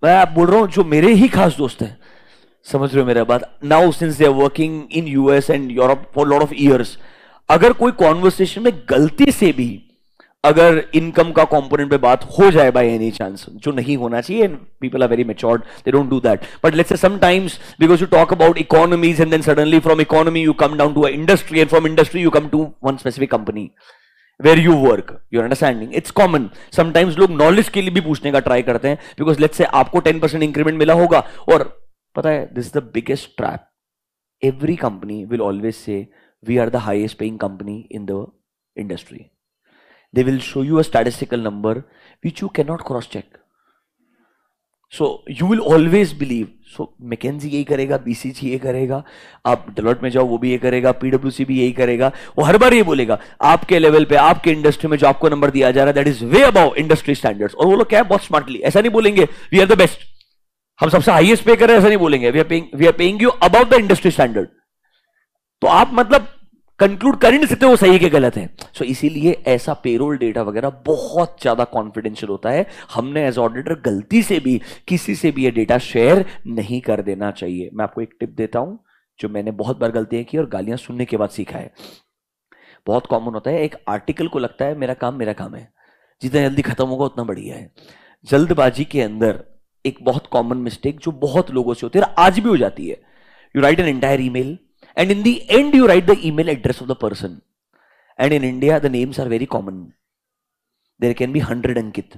मैं बोल रहा हूं जो मेरे ही खास दोस्त हैं, समझ रहे हो मेरा बात? Now since they are working in US and Europe for lot of years, अगर कोई कॉन्वर्सेशन में गलती से भी अगर इनकम का कंपोनेंट पे बात हो जाए बाय एनी चांस, जो नहीं होना चाहिए, people are very matured, they don't do that, but let's say sometimes because you talk about economies and then suddenly from economy you come down to a industry and from industry you come to one specific company where you work, you're understanding, it's common. Sometimes लोग knowledge के लिए भी पूछने का try करते हैं, because let's say आपको 10% increment मिला होगा, और पता है this is the biggest trap. Every company will always say we are the highest paying company in the industry. They will show you a statistical number which you can not cross check. So you will always believe. So McKinsey यही करेगा, BCG ये करेगा, आप Deloitte में जाओ वो भी ये करेगा, पीडब्ल्यूसी भी यही करेगा. वो हर बार ये बोलेगा आपके लेवल पे, आपके इंडस्ट्री में जो आपको नंबर दिया जा रहा है that is way above industry standards. और वो लोग क्या है, बहुत स्मार्टली ऐसा नहीं बोलेंगे वी आर द बेस्ट, हम सबसे हाईएस्ट पे कर रहे हैं, ऐसा नहीं बोलेंगे. We are paying you about the industry standard. तो आप मतलब कंक्लूड कर ही नहीं सकते वो सही के गलत है. सो इसीलिए ऐसा पेरोल डेटा वगैरह बहुत ज्यादा कॉन्फिडेंशियल होता है. हमने एज ऑडिटर गलती से भी किसी से भी ये डेटा शेयर नहीं कर देना चाहिए. मैं आपको एक टिप देता हूं जो मैंने बहुत बार गलतियां की और गालियां सुनने के बाद सीखा है. बहुत कॉमन होता है, एक आर्टिकल को लगता है मेरा काम है, जितना जल्दी खत्म होगा उतना बढ़िया है. जल्दबाजी के अंदर एक बहुत कॉमन मिस्टेक जो बहुत लोगों से होती है, आज भी हो जाती है. You right an entire email and in the end you write the email address of the person, and in India the names are very common. There can be 100 Ankit.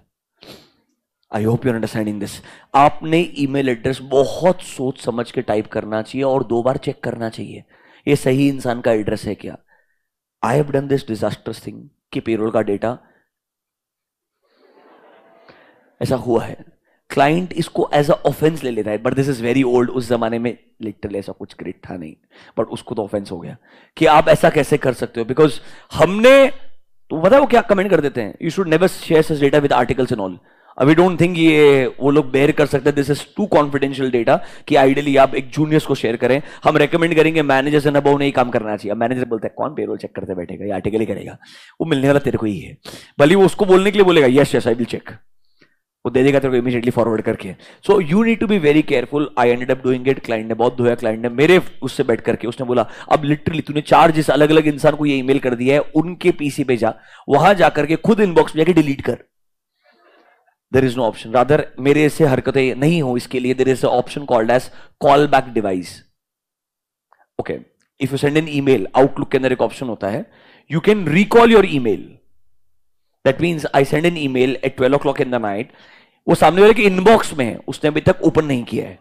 I hope you're understanding this. आपने email address बहुत सोच समझ के type करना चाहिए और 2 बार check करना चाहिए ये सही इंसान का एड्रेस है क्या. I have done this disastrous thing कि पेरोल का डेटा ऐसा हुआ है, क्लाइंट इसको एज अ ऑफेंस ले लेता है, but this is very old. उस जमाने में लिटरली ऐसा कुछ ग्रेट था नहीं, बट उसको तो ऑफेंस हो गया कि आप ऐसा कैसे कर सकते हो. बिकॉज हमने तो पता है वो क्या कमेंट कर देते हैं, you should never share such data with articles and all. We don't think ये वो लोग बेयर कर सकते. This is too confidential data कि आइडियली आप एक जूनियर्स को शेयर करें. हम रेकमेंड करेंगे मैनेजर्स एंड अबव नहीं काम करना चाहिए. मैनेजर बोलता है कौन पेरोल चेक करते बैठेगा, ये आर्टिकल ही करेगा, वो मिलने वाला तेरे को ही है. भले वो उसको बोलने के लिए बोलेगा yes yes I will check, वो दे देगा तेरे को इमीडिएटली फॉरवर्ड करके. So you need to be very careful. I ended up doing it. Client ने बहुत धोया, क्लाइंट ने मेरे उससे बैठ करके उसने बोला अब लिटरली तूने 4 जिस अलग अलग इंसान को ये ईमेल कर दिया है उनके पीसी पे जा, वहां जाकर के खुद इनबॉक्स में जाके डिलीट कर. There is no option, rather मेरे से हरकतें नहीं हो इसके लिए there is a option called as call back device. Okay, if you send an email, Outlook के अंदर एक ऑप्शन होता है, you can recall your email. That means I send an email at 12 o'clock in the night, वो सामने वाले के inbox में है, उसने अभी तक ओपन नहीं किया है,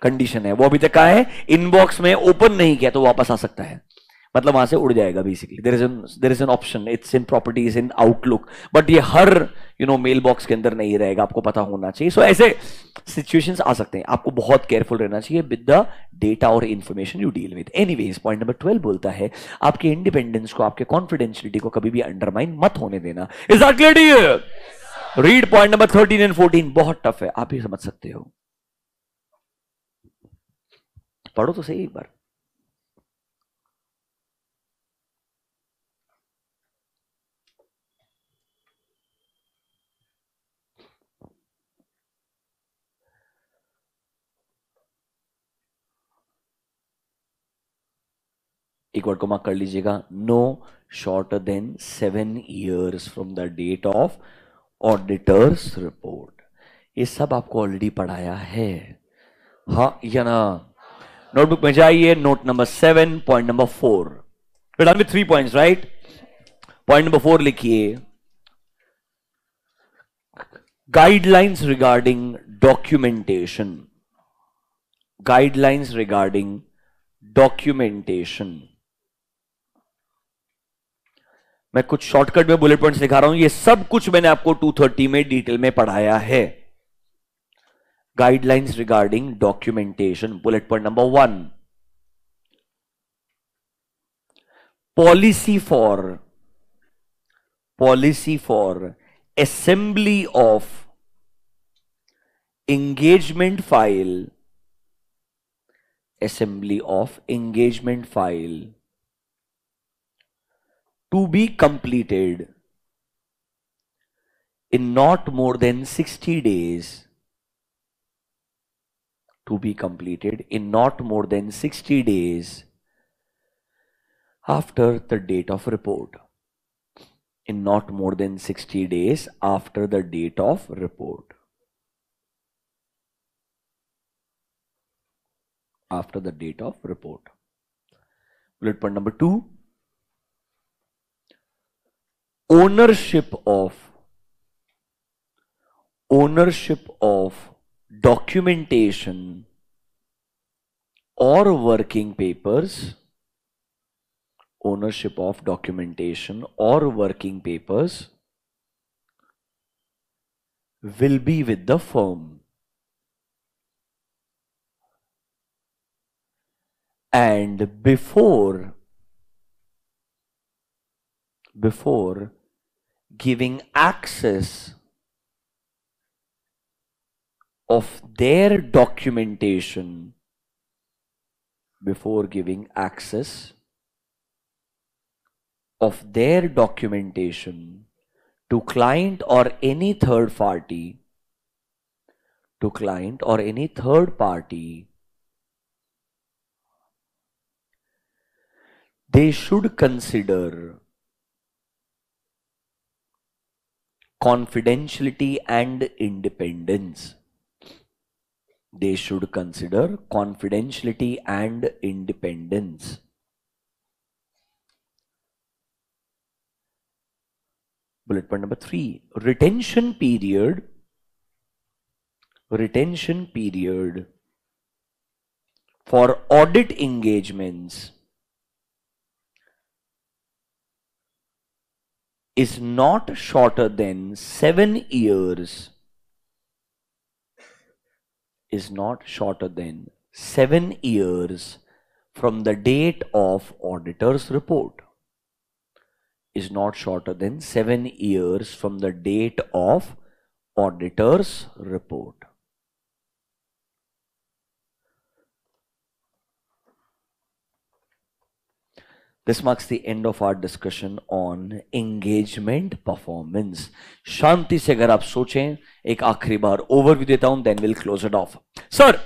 कंडीशन है वो अभी तक कहा है इनबॉक्स में ओपन नहीं किया, तो वापस आ सकता है, मतलब वहां से उड़ जाएगा basically. There is an option, it's in properties in Outlook, but ये हर मेल बॉक्स के अंदर नहीं रहेगा, आपको पता होना चाहिए. सो ऐसे सिचुएशंस आ सकते हैं, आपको बहुत केयरफुल रहना चाहिए विद द डेटा और information you deal with. Anyways, point number 12 बोलता है आपके इंडिपेंडेंस को, आपके कॉन्फिडेंशियलिटी को कभी भी अंडरमाइन मत होने देना. Is that clear to you? Read point number 13 and 14. बहुत टफ है, आप ही समझ सकते हो, पढ़ो तो सही एक बार. एक वर्ड को मार्क कर लीजिएगा, no shorter than 7 years from the date of auditors report. ये सब आपको ऑलरेडी पढ़ाया है, हाँ या ना? नोटबुक में जाइए, note number 7, point number 4. We're done with 3 points, right? Point number 4 लिखिए, guidelines regarding documentation. Guidelines regarding documentation. मैं कुछ शॉर्टकट में बुलेट पॉइंट्स दिखा रहा हूं, ये सब कुछ मैंने आपको 230 में डिटेल में पढ़ाया है. Guidelines regarding documentation. Bullet point number 1, policy for assembly of engagement file, assembly of engagement file to be completed in not more than 60 days to be completed in not more than 60 days after the date of report. In not more than 60 days after the date of report. After the date of report. Bullet point number 2. Ownership of documentation or working papers. Ownership of documentation or working papers will be with the firm. And before giving access of their documentation, before giving access of their documentation to client or any third party, they should consider confidentiality and independence. They should consider confidentiality and independence. Bullet point number 3. Retention period for audit engagements is not shorter than 7 years. Is not shorter than 7 years from the date of auditor's report. Is not shorter than 7 years from the date of auditor's report. This marks the end of our discussion on engagement performance. शांति से अगर आप सोचें, एक आखिरी बार overview देता हूं, then we'll close it off. Sir,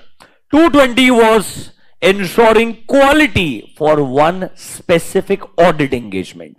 220 was ensuring quality for one specific audit engagement.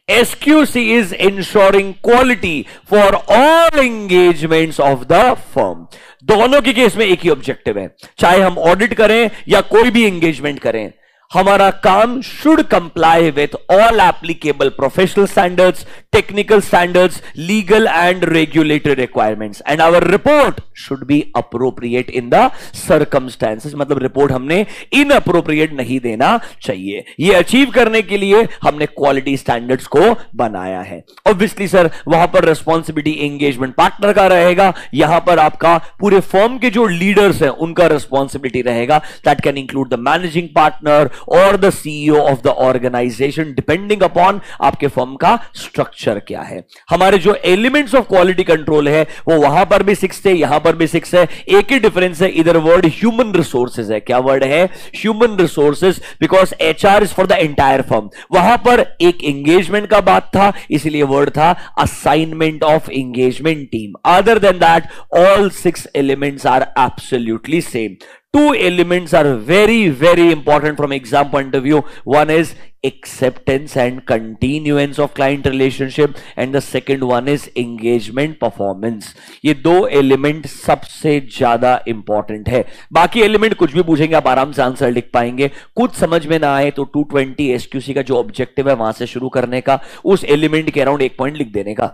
SQC is ensuring quality for all engagements of the firm. दोनों के केस में एक ही ऑब्जेक्टिव है, चाहे हम ऑडिट करें या कोई भी एंगेजमेंट करें. हमारा काम should comply with all applicable professional standards, technical standards, legal and regulatory requirements, and our report should be appropriate in the circumstances. मतलब रिपोर्ट हमने इनअप्रोप्रिएट नहीं देना चाहिए. ये अचीव करने के लिए हमने क्वालिटी स्टैंडर्ड्स को बनाया है. ऑब्वियसली सर, वहां पर रिस्पॉन्सिबिलिटी एंगेजमेंट पार्टनर का रहेगा. यहां पर आपका पूरे फर्म के जो लीडर्स हैं उनका रिस्पॉन्सिबिलिटी रहेगा. That can include the managing partner और the CEO of the organisation, depending upon आपके फर्म का स्ट्रक्चर क्या है. हमारे जो एलिमेंट्स ऑफ क्वालिटी कंट्रोल है वो वहां पर भी 6 थे, यहां पर भी 6 है. एक ही डिफरेंस है, इधर वर्ड ह्यूमन रिसोर्सेज है. क्या वर्ड है? Human resources, because HR is for the entire firm. वहां पर एक एंगेजमेंट का बात था, इसलिए वर्ड था assignment of engagement team. Other than that all 6 elements are absolutely same. 2 elements are very, very important from exam point of view. One is acceptance and continuance of client relationship, and the second one is engagement performance. ये 2 element सबसे ज्यादा important है. बाकी element कुछ भी पूछेंगे आप आराम से आंसर लिख पाएंगे. कुछ समझ में ना आए तो 220 SQC का जो ऑब्जेक्टिव है वहां से शुरू करने का, उस एलिमेंट के अराउंड 1 पॉइंट लिख देने का.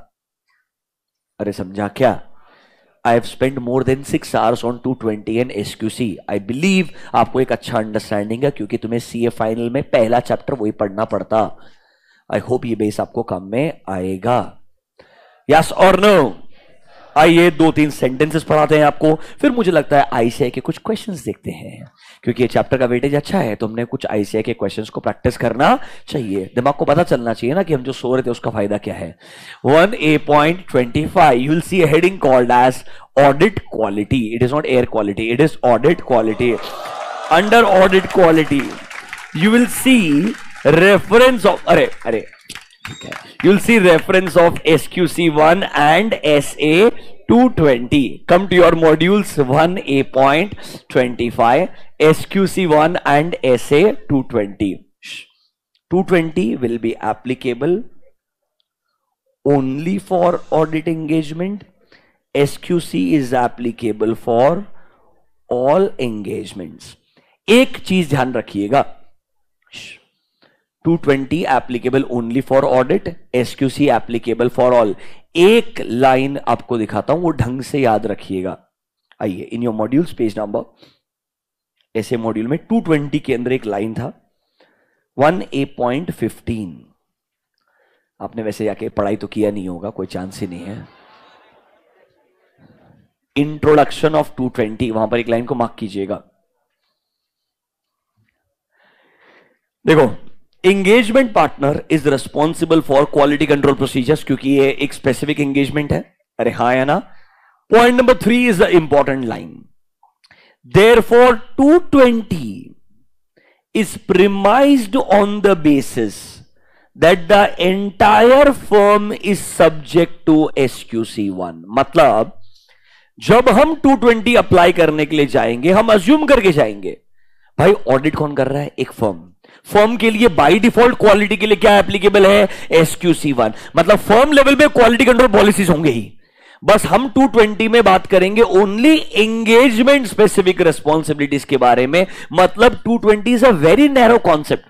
अरे समझा क्या? I have spent more than 6 hours on 220 and SQC. I believe आपको एक अच्छा अंडरस्टैंडिंग है, क्योंकि तुम्हें CA फाइनल में पहला चैप्टर वही पढ़ना पड़ता. I hope ये बेस आपको काम में आएगा. Yes or no? आइए 2-3 सेंटेंसेस पढ़ाते हैं आपको, फिर मुझे लगता है ICAI के कुछ क्वेश्चंस देखते हैं. क्योंकि ये चैप्टर का वेटेज अच्छा है तो हमने कुछ ICAI के क्वेश्चंस को प्रैक्टिस करना चाहिए. दिमाग को पता चलना चाहिए ना कि हम जो सो रहे थे उसका फायदा क्या है. 1A.25 you will see a heading called as audit quality. It is not air quality, it is audit quality. Under audit quality you will see reference of you will see reference of SQC1 and SA 220. Come to your modules 1A.25, SQC1 and SA 220. 220 will be applicable only for audit engagement. SQC is applicable for all engagements. एक चीज ध्यान रखिएगा, 220 applicable only for audit, SQC applicable for all. एक line आपको दिखाता हूं, वो ढंग से याद रखिएगा. आइए, in your modules page number, ऐसे मॉड्यूल में 220 के अंदर एक लाइन था 1A.15. आपने वैसे जाके पढ़ाई तो किया नहीं होगा, कोई चांस ही नहीं है. इंट्रोडक्शन ऑफ 220, वहां पर एक लाइन को मार्क कीजिएगा. देखो, engagement partner is responsible for quality control procedures, क्योंकि ये एक स्पेसिफिक एंगेजमेंट है. अरे हाँ है ना. Point number 3 is the important line. Therefore 220 is premised on the basis that the entire firm is subject to SQC1. मतलब जब हम 220 अप्लाई करने के लिए जाएंगे, हम अज्यूम करके जाएंगे भाई ऑडिट कौन कर रहा है, एक फर्म के लिए बाय डिफॉल्ट क्वालिटी के लिए क्या एप्लीकेबल है, SQC1. मतलब फर्म लेवल पे क्वालिटी कंट्रोल पॉलिसीज होंगे ही. बस हम 220 में बात करेंगे ओनली एंगेजमेंट स्पेसिफिक रिस्पॉन्सिबिलिटीज के बारे में. मतलब 220 is a very narrow concept.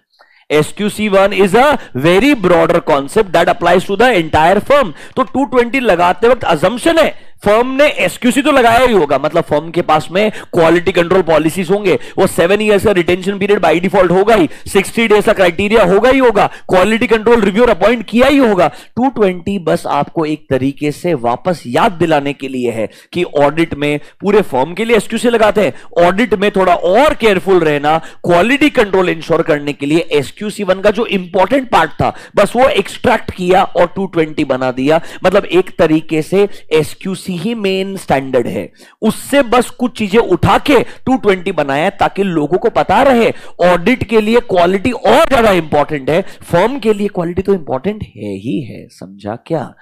SQC1 is a very broader concept that applies to the entire firm. तो 220 लगाते वक्त assumption है फर्म ने SQC तो लगाया ही होगा, मतलब फर्म के पास में क्वालिटी कंट्रोल पॉलिसीज होंगे. वो 7 इयर्स का रिटेंशन पीरियड बाय डिफॉल्ट होगा ही, 60 डेज का क्राइटेरिया होगा ही होगा, क्वालिटी कंट्रोल रिव्यूअर अपॉइंट किया ही होगा. 220 बस आपको एक तरीके से वापस याद दिलाने के लिए है कि ऑडिट में पूरे फर्म के लिए SQC लगाते हैं, ऑडिट में थोड़ा और केयरफुल रहना, क्वालिटी कंट्रोल इंश्योर करने के लिए SQC1 का जो इंपॉर्टेंट पार्ट था बस वो एक्सट्रैक्ट किया और 220 बना दिया. मतलब एक तरीके से SQC ही मेन स्टैंडर्ड है, उससे बस कुछ चीजें उठा के 220 बनाया ताकि लोगों को पता रहे ऑडिट के लिए क्वालिटी और ज्यादा इंपॉर्टेंट है, फर्म के लिए क्वालिटी तो इंपॉर्टेंट है ही है. समझा क्या?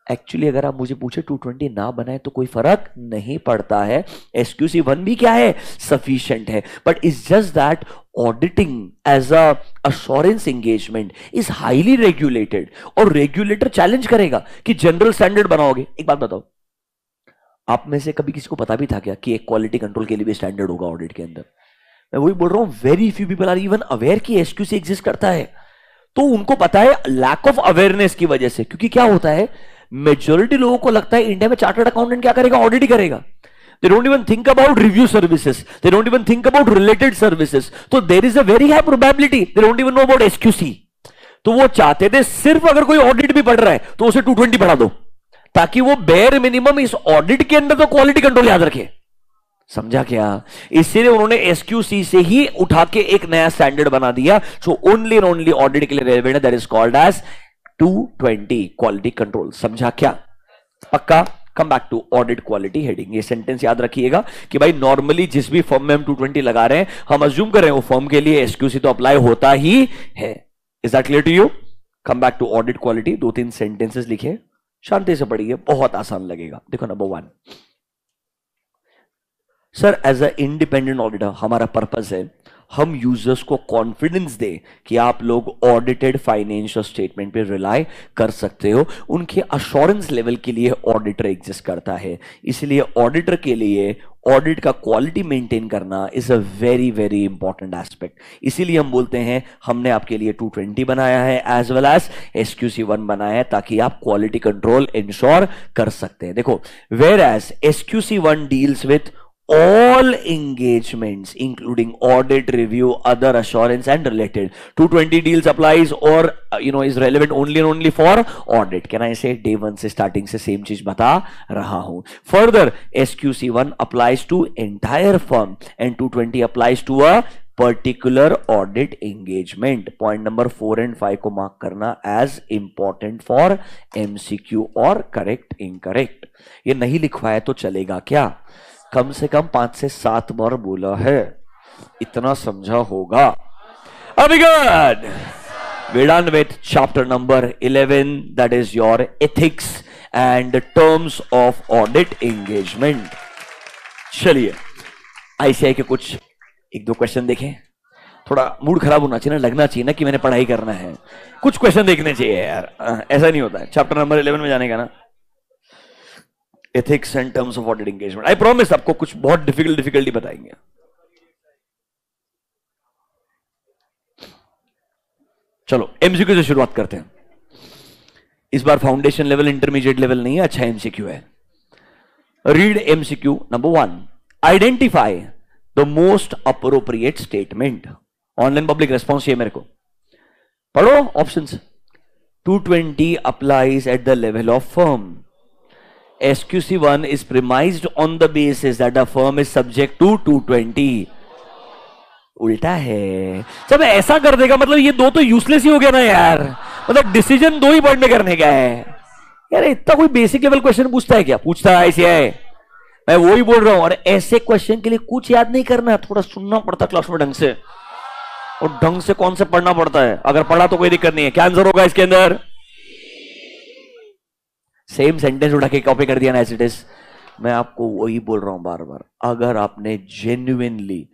एक्चुअली अगर आप मुझे पूछे 220 ना बनाए तो कोई फर्क नहीं पड़ता है. SQC1 भी क्या है, सफिशिएंट है. But it's just that auditing as a assurance engagement is highly regulated, और रेगुलेटर चैलेंज करेगा कि जनरल स्टैंडर्ड बनाओगे. एक बात बताओ, आप में से कभी किसी को पता भी था क्या कि एक क्वालिटी कंट्रोल के लिए भी स्टैंडर्ड होगा ऑडिट के अंदर? मैं वही बोल रहा हूं, very few people are even aware कि SQC एग्जिस्ट करता है. तो उनको पता है लैक ऑफ अवेयरनेस की वजह से, क्योंकि क्या होता है मेजॉरिटी लोगों को लगता है इंडिया में चार्टर्ड अकाउंटेंट क्या करेगा, ऑडिट ही करेगा. They don't even think about review services. They don't even think about related services. So there is a very high probability they don't even know about SQC. तो वो चाहते थे सिर्फ अगर कोई ऑडिट भी पढ़ रहा है तो उसे 220 पढ़ा दो, ताकि वो बेयर मिनिमम इस ऑडिट के अंदर तो क्वालिटी कंट्रोल याद रखे. समझा क्या? इसीलिए उन्होंने SQC से ही उठा के एक नया स्टैंडर्ड बना दिया जो ओनली एंड ओनली ऑडिट के लिए रेलेवेंट है. That is called as 220 quality control. समझा क्या? पक्का? Come back to audit quality heading. ये सेंटेंस याद रखिएगा कि भाई नॉर्मली जिस भी फर्म में हम 220 लगा रहे हैं, हम अज्यूम कर रहे हैं वो फर्म के लिए SQC तो अप्लाई होता ही है. Is that clear to you? Come back to audit quality. 2-3 sentences लिखे, शांति से पढ़िए, बहुत आसान लगेगा. देखो, number 1, sir as a independent auditor हमारा पर्पस है हम यूजर्स को कॉन्फिडेंस दे कि आप लोग ऑडिटेड फाइनेंशियल स्टेटमेंट पे रिलाई कर सकते हो. उनके अश्योरेंस लेवल के लिए ऑडिटर एग्जिस्ट करता है. इसलिए ऑडिटर के लिए ऑडिट का क्वालिटी मेंटेन करना is a very very important aspect. इसीलिए हम बोलते हैं हमने आपके लिए 220 बनाया है एज वेल एज SQC1 बनाया है, ताकि आप क्वालिटी कंट्रोल इंश्योर कर सकते हैं. देखो, whereas SQC1 deals with all engagements including audit, review, other assurance and related. 220 deals applies or is relevant only and only for audit. Can I say day one से starting से same चीज बता रहा हूं. Further, SQC1 applies to entire firm and 220 applies to a particular audit engagement. Point number 4 and 5 को mark करना as important for MCQ और correct incorrect. ये नहीं लिखवाया तो चलेगा क्या? कम से कम 5 से 7 बार बोला है, इतना समझा होगा. अभी good. We're done with chapter number 11, that is your ethics and terms of audit engagement. चलिए आईसीआई के कुछ एक दो क्वेश्चन देखें। थोड़ा मूड खराब होना चाहिए ना, लगना चाहिए ना कि मैंने पढ़ाई करना है। कुछ क्वेश्चन देखने चाहिए यार, ऐसा नहीं होता है। चैप्टर नंबर 11 में जाने का ना, ethics and terms of audit engagement. I promise आपको कुछ बहुत डिफिकल्टी बताएंगे। चलो एमसीक्यू से शुरुआत करते हैं। इस बार फाउंडेशन लेवल इंटरमीडिएट लेवल नहीं है, अच्छा एमसीक्यू है। Read MCQ number 1, identify the most appropriate statement. Online public response चाहिए मेरे को, पढ़ो options. 220 applies at the level of firm. SQC1 is premised on the basis that a firm is subject to 220। उल्टा है। जब ऐसा कर देगा मतलब ये दो तो यूजलेस ही हो गया ना यार, मतलब डिसीजन दो ही पॉइंट में करने का है यार। इतना कोई बेसिक लेवल क्वेश्चन पूछता है क्या? पूछता है ICAI, मैं वो ही बोल रहा हूं। और ऐसे क्वेश्चन के लिए कुछ याद नहीं करना, थोड़ा सुनना पड़ता क्लास में ढंग से, और ढंग से कौन से पढ़ना पड़ता है। अगर पढ़ा तो कोई दिक्कत नहीं है। क्या आंसर होगा इसके अंदर? सेम सेंटेंस उठा के कॉपी कर दिया ना, एज इट इज। मैं आपको वही बोल रहा हूं बार बार, अगर आपने जेन्युइनली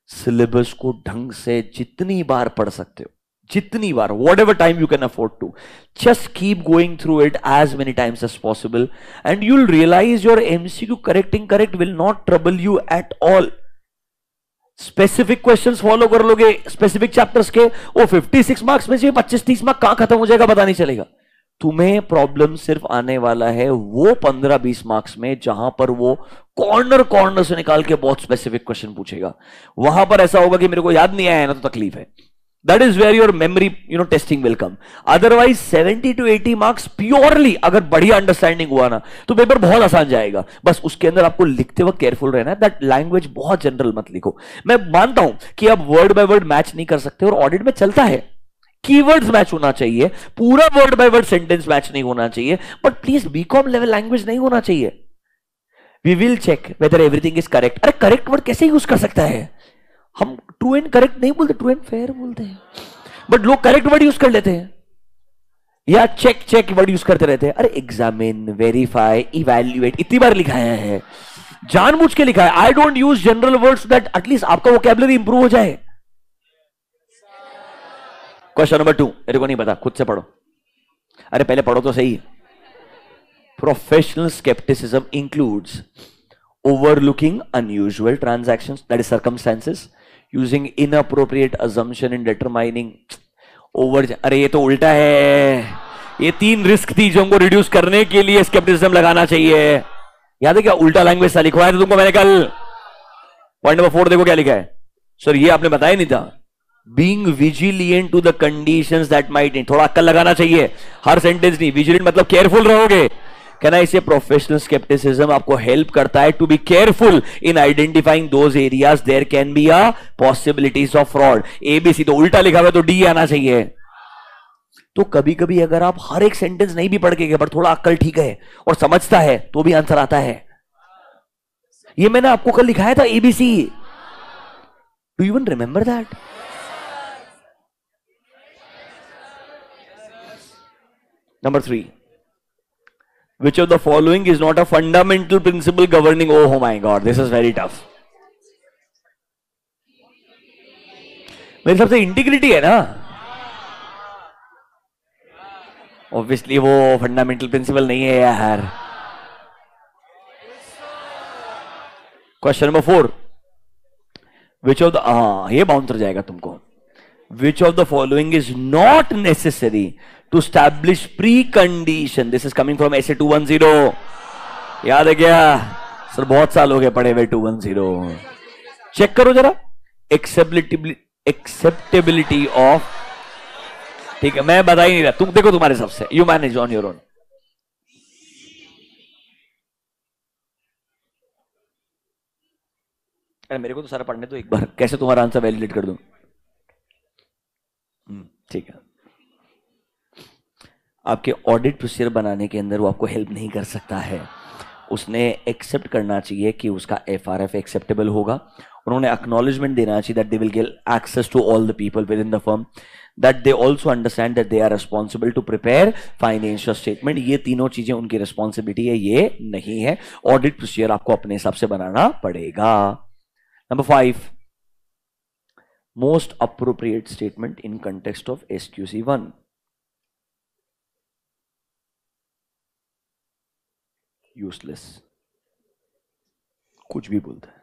सिलेबस को ढंग से जितनी बार पढ़ सकते हो, जितनी बार, whatever time you can afford to, just keep going through it as many times as possible and you will realise your MCQ correcting correct will not trouble you at all. Specific questions follow कर लोगे specific chapters के, वो 56 marks में से 25-30 marks कहां खत्म हो जाएगा पता नहीं चलेगा। तुम्हें प्रॉब्लम सिर्फ आने वाला है वो 15-20 मार्क्स में, जहां पर वो कॉर्नर से निकाल के बहुत स्पेसिफिक क्वेश्चन पूछेगा। वहां पर ऐसा होगा कि मेरे को याद नहीं आया ना तो तकलीफ है। That is where your memory testing will come. Otherwise 70 to 80 marks purely अगर बढ़िया अंडरस्टैंडिंग हुआ ना तो पेपर बहुत आसान जाएगा। बस उसके अंदर आपको लिखते वक्त केयरफुल रहना है, दैट लैंग्वेज बहुत जनरल मत लिखो। मैं मानता हूं कि आप वर्ड बाय वर्ड मैच नहीं कर सकते और ऑडिट में चलता है, कीवर्ड्स मैच होना चाहिए, पूरा word by word sentence match नहीं होना चाहिए, but please BCom level language नहीं होना चाहिए। We will check whether everything is correct. अरे करेक्ट वर्ड कैसे यूज कर सकता है? हम ट्रू एंड करेक्ट नहीं बोलते, ट्रू एंड फेयर बोलते हैं, बट लोग करेक्ट वर्ड यूज कर लेते हैं या चेक वर्ड यूज करते रहते हैं। अरे एग्जामिन, वेरीफाई, इवैल्यूएट इतनी बार लिखाया है, जानबूझ के लिखा है। I don't use general words that at least आपका वोकैबुलरी इंप्रूव हो जाए। क्वेश्चन नंबर 2 मेरे को नहीं पता, खुद से पढ़ो। अरे पहले पढ़ो तो सही। Professional scepticism includes overlooking unusual transactions, that is circumstances, using inappropriate assumption in determining over। अरे ये तो उल्टा है। ये 3 रिस्क थी जो हमको रिड्यूस करने के लिए स्केप्टिसिज्म लगाना चाहिए। याद है क्या? उल्टा लैंग्वेज सा लिखवाया था तुमको मैंने कल। पॉइंट नंबर 4 देखो क्या लिखा है। सर ये आपने बताया नहीं था। Being vigilant to the conditions that might need, थोड़ा अक्ल लगाना चाहिए, हर सेंटेंस नहीं। विजिलेंट मतलब केयरफुल रहोगे। कहना इसे प्रोफेशनल स्केप्टिसिज्म आपको हेल्प करता है to be careful in identifying those areas there can be a possibilities of fraud. ABC तो उल्टा लिखा हुआ तो डी आना चाहिए। तो कभी कभी अगर आप हर एक सेंटेंस नहीं भी पढ़ के गए, पर थोड़ा अक्ल ठीक है और समझता है तो भी आंसर आता है। ये मैंने आपको कल लिखाया था ABC, do you even remember that? Number 3, which of the following is not a fundamental principle governing? Oh my God, this is very tough. मेरे हिसाब से इंटीग्रिटी है ना, ऑब्वियसली वो फंडामेंटल प्रिंसिपल नहीं है यार। Question number 4, which of the, ये बाउंसर जाएगा तुमको। Which of the following is not necessary to establish precondition? This is coming from essay 210। याद है क्या सर? बहुत साल हो गए पढ़े हुए 210। चेक करो जरा। एक्सेप्टेबिलिटी ऑफ, ठीक है मैं बता ही नहीं रहा, तुम देखो तुम्हारे हिसाब से, you manage on your own. अरे मेरे को तो सारा पढ़ने तो एक बार, कैसे तुम्हारा आंसर वैलिडेट कर दूं? ठीक है। आपके ऑडिट प्रोसीजर बनाने के अंदर वो आपको हेल्प नहीं कर सकता है। उसने एक्सेप्ट करना चाहिए कि उसका एफआरएफ एक्सेप्टेबल होगा। उन्होंने एक्नॉलेजमेंट देना चाहिए that they will get access to all the people within the firm. that they also understand that they are responsible to prepare financial statement. ये तीनों चीजें उनकी responsibility है, ये नहीं है. Audit procedure आपको अपने हिसाब से बनाना पड़ेगा. Number 5, most appropriate statement in context of SQC1. Useless. कुछ भी बोलता है.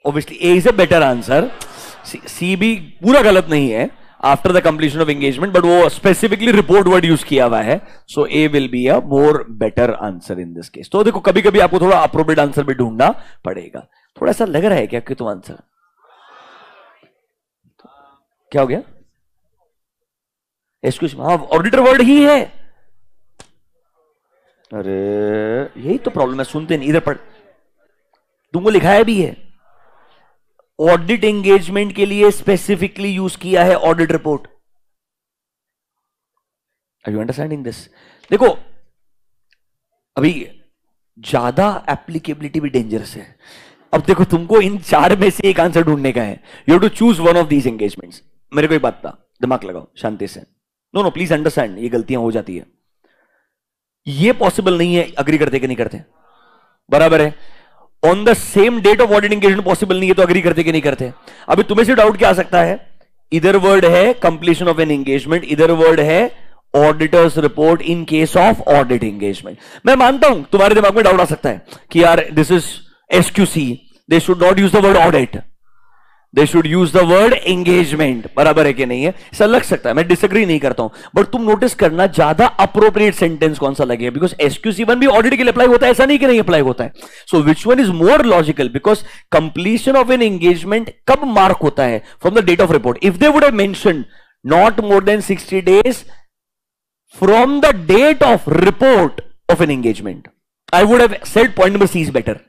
Obviously A is a better answer. C भी पूरा गलत नहीं है. After the completion of engagement, but वो specifically report word use किया हुआ है. So A will be a more better answer in this case. तो देखो कभी कभी आपको थोड़ा appropriate answer भी ढूंढना पड़ेगा. थोड़ा सा लग रहा है क्या कि तुम आंसर क्या हो गया? एक्सक्यूज, हाँ ऑडिटर वर्ड ही है. अरे यही तो प्रॉब्लम है, सुनते नहीं. इधर पढ़, तुमको लिखाया भी है. ऑडिट एंगेजमेंट के लिए स्पेसिफिकली यूज किया है audit report. Are you understanding this? देखो अभी ज्यादा एप्लीकेबिलिटी भी डेंजरस है. अब देखो तुमको इन 4 में से एक आंसर ढूंढने का है. You have to choose one of these engagements. मेरे को एक बात था, दिमाग लगाओ शांति से. नो प्लीज अंडरस्टैंड, ये गलतियां हो जाती है. ये पॉसिबल नहीं है. अग्री करते कि नहीं करते? बराबर है. On the same date of audit engagement possible नहीं है, तो अग्री करते कि नहीं करते? अभी तुम्हें से डाउट क्या आ सकता है? इधर वर्ड है कंप्लीशन ऑफ एन एंगेजमेंट, इधर वर्ड है auditors report in case of audit engagement. मैं मानता हूं तुम्हारे दिमाग में डाउट आ सकता है कि यार this is SQC, they should not use the word audit, they should use the word engagement. बराबर है कि नहीं है? ऐसा लग सकता है, मैं डिसएग्री नहीं करता हूं, बट तुम नोटिस करना ज्यादा अप्रोप्रिएट सेंटेंस कौन सा लगे, बिकॉज एसक्यूसी1 भी ऑडिट के लिए अप्लाई होता है, ऐसा नहीं कि नहीं अप्लाई होता है. So which one is more logical? Because completion of an engagement कब मार्क होता है? From the date of report. If they would have mentioned not more than 60 days from the date of report of an engagement, I would have said point number C is better.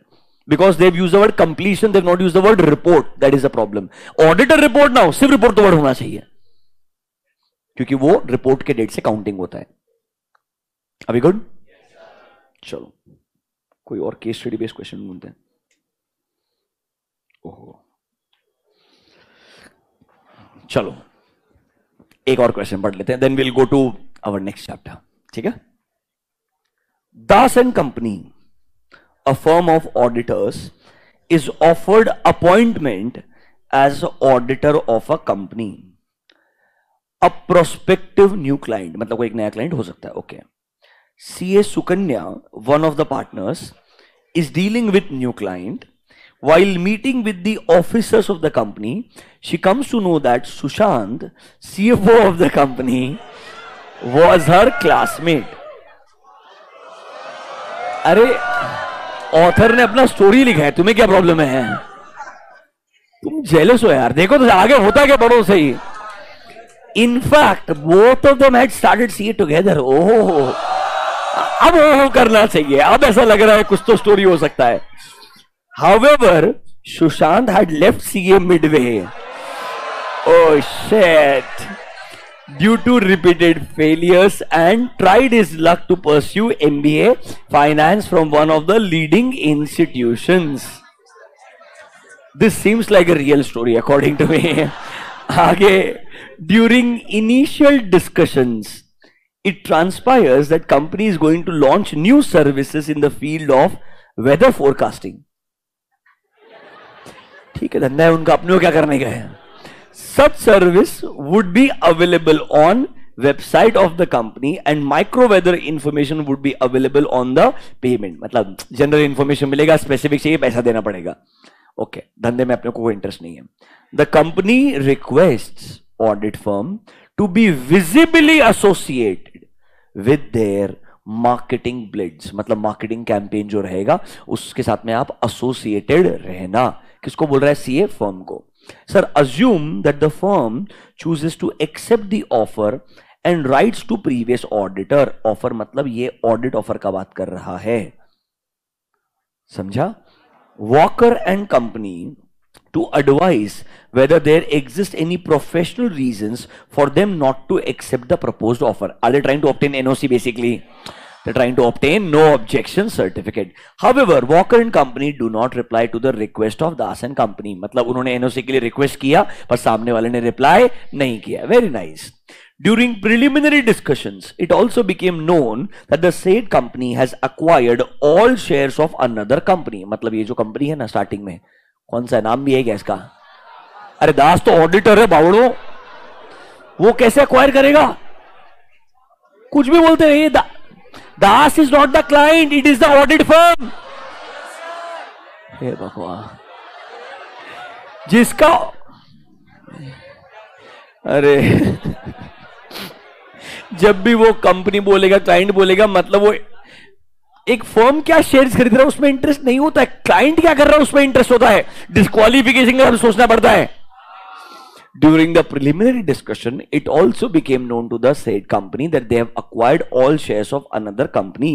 Because they've used the word completion, they've not used the word report. That is a problem. Auditor report now, सिर्फ report तो word होना चाहिए, क्योंकि वो report के date से counting होता है. अभी गुड? चलो कोई और केस स्टडी बेस्ड क्वेश्चन ढूंढते हैं. ओहो चलो एक और क्वेश्चन पढ़ लेते हैं, then will go to our next chapter. ठीक है? Das and company, a firm of auditors, is offered appointment as auditor of a company. A prospective new client, मतलब कोई एक नया क्लाइंट हो सकता है. Okay. CA Sukanya, one of the partners, is dealing with new client. While meeting with the officers of the company, she comes to know that Sushant, CFO of the company, was her classmate. अरे author ने अपना story लिखा है, तुम्हें क्या problem है? तुम jealous हो यार. देखो तो आगे होता क्या, पढ़ो सही. In fact both of them had started CA together. Oh अब ओह करना चाहिए. अब ऐसा लग रहा है कुछ तो स्टोरी हो सकता है. However Sushant had left CA Midway. Oh shit. Due to repeated failures, and tried his luck to pursue MBA finance from one of the leading institutions. This seems like a real story according to me. आगे, during initial discussions, it transpires that company is going to launch new services in the field of weather forecasting. ठीक है, धंधा है उनका, अपने को क्या करने का है. Such service would be available on website of the company and micro weather information would be available on the payment. मतलब जनरल इंफॉर्मेशन मिलेगा, स्पेसिफिक चाहिए पैसा देना पड़ेगा. ओके, धंधे में अपने को कोई इंटरेस्ट नहीं है. The company requests audit firm to be visibly associated with their marketing bids. मतलब मार्केटिंग कैंपेन जो रहेगा उसके साथ में आप एसोसिएटेड रहना. किसको बोल रहा है? सीए फर्म को. Sir, assume that the firm chooses to accept the offer and writes to previous auditor. Offer मतलब ये audit offer का बात कर रहा है. समझा? Walker and company to advise whether there exist any professional reasons for them not to accept the proposed offer. Are they trying to obtain NOC basically? They're trying to obtain no objection certificate. However, Walker and Company do not reply to the request of Das and Company. मतलब उन्होंने NOC के लिए request किया पर सामने वाले ने reply नहीं किया. Very nice. During preliminary discussions, it also became known that the said company has acquired all shares of another company. मतलब ये जो कंपनी है ना स्टार्टिंग में, कौन सा नाम भी है क्या इसका? अरे दास तो ऑडिटर है बावड़ो, वो कैसे एक्वायर करेगा? कुछ भी बोलते रहिए. Das is not the client, it is the audit firm. हे भगवान, जिसका अरे जब भी वो कंपनी बोलेगा, क्लाइंट बोलेगा, मतलब वो एक फर्म क्या शेयर्स खरीद रहा है उसमें इंटरेस्ट नहीं होता है, क्लाइंट क्या कर रहा है उसमें इंटरेस्ट होता है. डिस्क्वालिफिकेशन का सोचना पड़ता है. During the preliminary discussion, it also became known to the said company that they have acquired all shares of another company.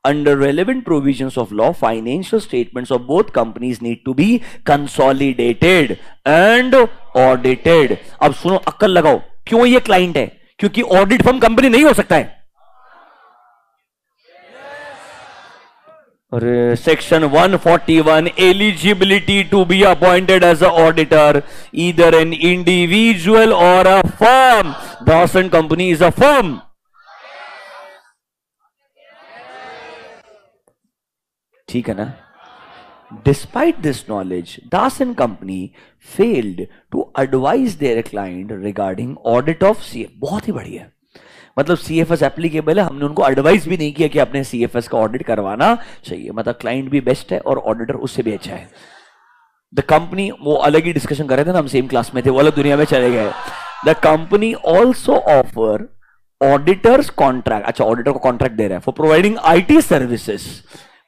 Under relevant provisions of law, financial statements of both companies need to be consolidated and audited. अब सुनो, अक्ल लगाओ, क्यों ये client है? क्योंकि audit firm company नहीं हो सकता है. Section 141, eligibility to be appointed as an auditor, either an individual or a firm. Das and Company is a firm. ठीक है ना? Despite this knowledge, Das and Company failed to advise their client regarding audit of CF. बहुत ही बढ़िया. मतलब CFS applicable है, हमने उनको advice भी नहीं किया कि अपने CFS का ऑडिट करवाना चाहिए. मतलब क्लाइंट भी बेस्ट है और ऑडिटर उससे भी अच्छा है. द कंपनी, वो अलग ही डिस्कशन कर रहे थे ना, हम सेम क्लास में थे, वो अलग दुनिया में चले गए. The company also offer auditors contract. अच्छा, ऑडिटर को कॉन्ट्रैक्ट दे रहा है for providing IT services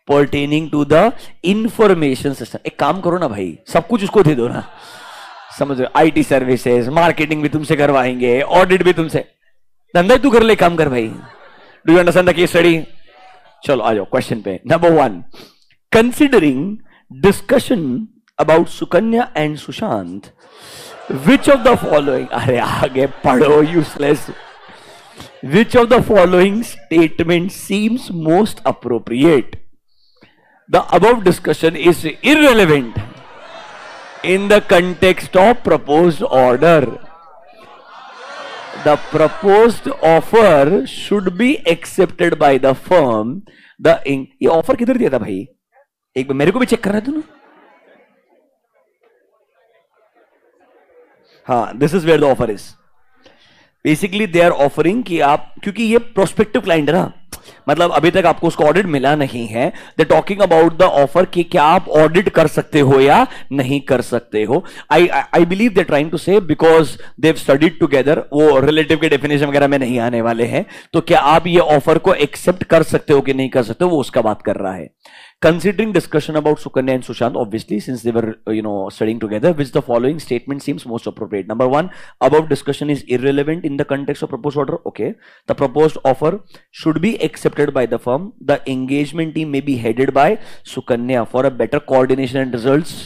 pertaining to the information system. एक काम करो ना भाई, सब कुछ उसको दे दो ना, समझ रहे? IT सर्विसेज, मार्केटिंग भी तुमसे करवाएंगे, ऑडिट भी तुमसे. धंधा तू कर ले, काम कर भाई. Do you understand the case study? चलो आ जाओ क्वेश्चन पे. Number 1, considering discussion about Sukanya and Sushant, which of the following, अरे आगे पढ़ो useless, which of the following statement seems most appropriate? The above discussion is irrelevant in the context of proposed order. The proposed offer should be accepted by the firm. ये offer किधर दिया था भाई? एक बार मेरे को भी चेक करना है तू ना. हाँ, this is where the offer is. Basically they are offering कि आप, क्योंकि ये प्रोस्पेक्टिव क्लाइंट है ना, मतलब अभी तक आपको उसको ऑडिट मिला नहीं है. They talking about the offer कि क्या आप ऑडिट कर सकते हो या नहीं कर सकते हो. I believe they trying to say, because they have studied together. वो रिलेटिव के डेफिनेशन वगैरह में नहीं आने वाले हैं. तो क्या आप ये ऑफर को एक्सेप्ट कर सकते हो कि नहीं कर सकते हो, वो उसका बात कर रहा है. Considering discussion about Sukanya and Sushant, obviously, since they were, studying together, which the following statement seems most appropriate? Number 1, above discussion is irrelevant in the context of proposed order. Okay. The proposed offer should be accepted by the firm. The engagement team may be headed by Sukanya for a better coordination and results.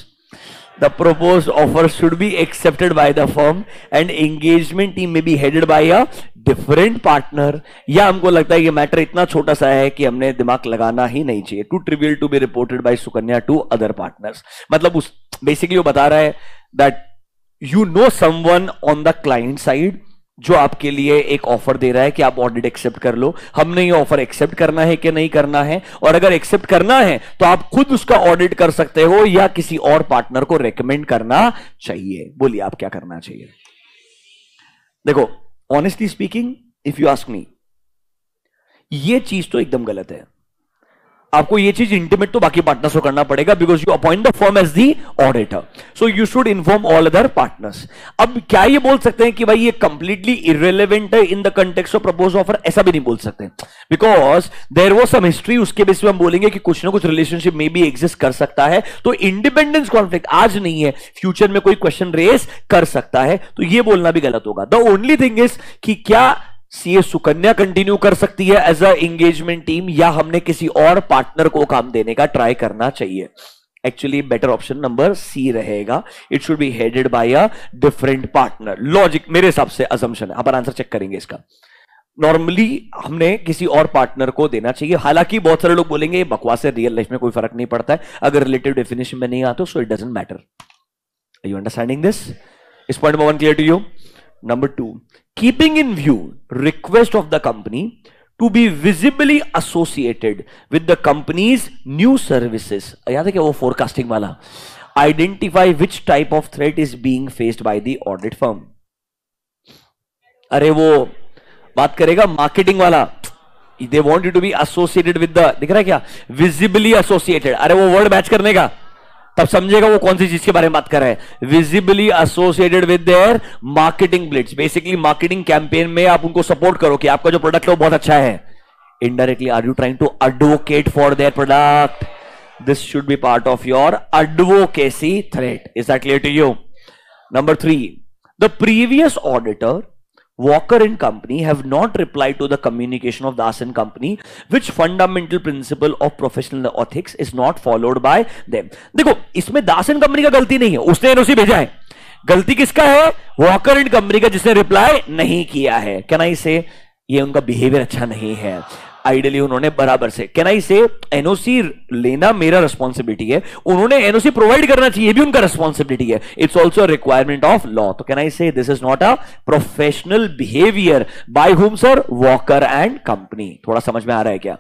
The proposed offer should be accepted by the firm and engagement team may be headed by a different partner. या हमको लगता है कि matter इतना छोटा सा है कि हमने दिमाग लगाना ही नहीं चाहिए. Too trivial to be reported by Sukanya to other partners. मतलब उस बेसिकली वो बता रहा है that you know someone on the client side जो आपके लिए एक ऑफर दे रहा है कि आप ऑडिट एक्सेप्ट कर लो. हमने ये ऑफर एक्सेप्ट करना है कि नहीं करना है, और अगर एक्सेप्ट करना है तो आप खुद उसका ऑडिट कर सकते हो या किसी और पार्टनर को रेकमेंड करना चाहिए. बोलिए आप क्या करना चाहिए? देखो, honestly speaking, if you ask me, ये चीज तो एकदम गलत है. आपको ये चीज इंटीमेट तो बाकी पार्टनर्स को करना पड़ेगा, because you appoint the firm as the auditor, so you should inform all other partners. अब क्या ये बोल सकते हैं कि भाई ये कंप्लीटली इररिलेवेंट है in the context of propose offer? ऐसा भी नहीं बोल सकते, because there was some history. उसके बेस पे हम बोलेंगे कि कुछ ना कुछ रिलेशनशिप में भी एग्जिस्ट कर सकता है. तो इंडिपेंडेंस कॉन्फ्लिक्ट आज नहीं है, फ्यूचर में कोई क्वेश्चन रेस कर सकता है, तो ये बोलना भी गलत होगा. द ओनली थिंग इज कि क्या सीए सुकन्या कंटिन्यू कर सकती है एज अ एंगेजमेंट टीम, या हमने किसी और पार्टनर को काम देने का ट्राई करना चाहिए? Actually better option number C रहेगा. It should be headed by a different partner. Logic मेरे हिसाब से अजम्पशन है, अपन आंसर चेक करेंगे इसका. नॉर्मली हमने किसी और पार्टनर को देना चाहिए। हालांकि बहुत सारे लोग बोलेंगे ये बकवास है, रियल लाइफ में कोई फर्क नहीं पड़ता है, अगर रिलेटिव डेफिनेशन में नहीं आते so it doesn't matter. Are you understanding this? Is point number 1 clear to you? Number 2, keeping in view request of the company to be visibly associated with the company's new services. याद है क्या वो forecasting वाला? Identify which type of threat is being faced by the audit firm. अरे वो बात करेगा marketing वाला, they want you to be associated with the, दिख रहा है क्या, विजिबली एसोसिएटेड। अरे वो वर्ड मैच करने का, तब समझेगा वो कौन सी चीज के बारे में बात कर रहा है। Visibly associated with their marketing Blitz, basically marketing campaign में आप उनको सपोर्ट करो कि आपका जो प्रोडक्ट है वो बहुत अच्छा है। Indirectly are you trying to advocate for their product? This should be part of your advocacy threat. Is that clear to you? Number 3, the previous auditor Walker and company have not replied to the communication of Das and company, which fundamental principle of professional ethics is not followed by them. देखो इसमें दास and company का गलती नहीं है, उसने NOC भेजा है। गलती किसका है? वॉकर एंड कंपनी का, जिसने रिप्लाई नहीं किया है। कैन आई से ये उनका बिहेवियर अच्छा नहीं है? आइडियली उन्होंने बराबर से, कैन आई से एनओसी लेना मेरा रिस्पॉन्सिबिलिटी है, उन्होंने एनओसी प्रोवाइड करना चाहिए, भी उनका रिस्पॉन्सिबिलिटी है। It's also requirement of law. तो कैन आई से this is not a professional behaviour by whom sir? Walker and company. थोड़ा समझ में आ रहा है क्या?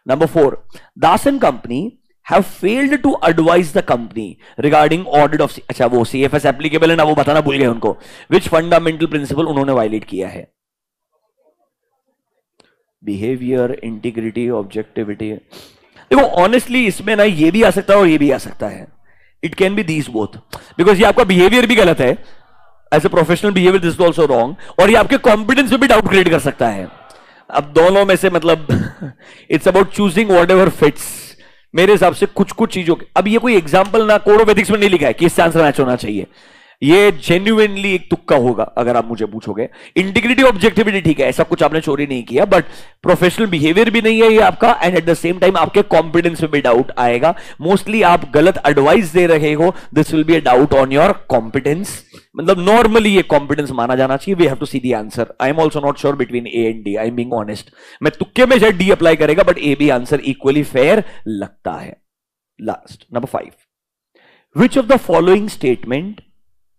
Number 4, Das and company have failed to advise the company regarding audit of, अच्छा वो CFS एप्लीकेबल है ना, वो बताना भूल गए उनको। which fundamental principle उन्होंने वायलेट किया है? Behaviour, integrity, objectivity. देखो ऑनेस्टली इसमें ना ये भी आ सकता है और ये भी आ सकता है। It can be these both, because ये आपका बिहेवियर भी गलत है, as a professional behaviour this is also wrong, और ये आपके कॉन्फिडेंस में भी डाउट क्रिएट कर सकता है। अब दोनों में से मतलब it's about choosing what ever fits. मेरे हिसाब से कुछ कुछ चीजों के, अब ये कोई एग्जाम्पल ना कोड ऑफ एथिक्स में नहीं लिखा है कि इससे आंसर मैच होना चाहिए, ये जेन्युइनली एक तुक्का होगा अगर आप मुझे पूछोगे। इंटीग्रिटी, ऑब्जेक्टिविटी ठीक है, ऐसा कुछ आपने चोरी नहीं किया, बट प्रोफेशनल बिहेवियर भी नहीं है ये आपका, and at the same time आपके कॉन्फिडेंस में भी डाउट आएगा। मोस्टली आप गलत एडवाइस दे रहे हो, this will be a doubt on your competence. मतलब नॉर्मली ये कॉम्पिटेंस माना जाना चाहिए। We have to see the answer. I am also not sure between A and D, I am being honest. मैं तुक्के में शायद डी अप्लाई करेगा, but A B answer equally fair लगता है। Last number 5, which of the following statement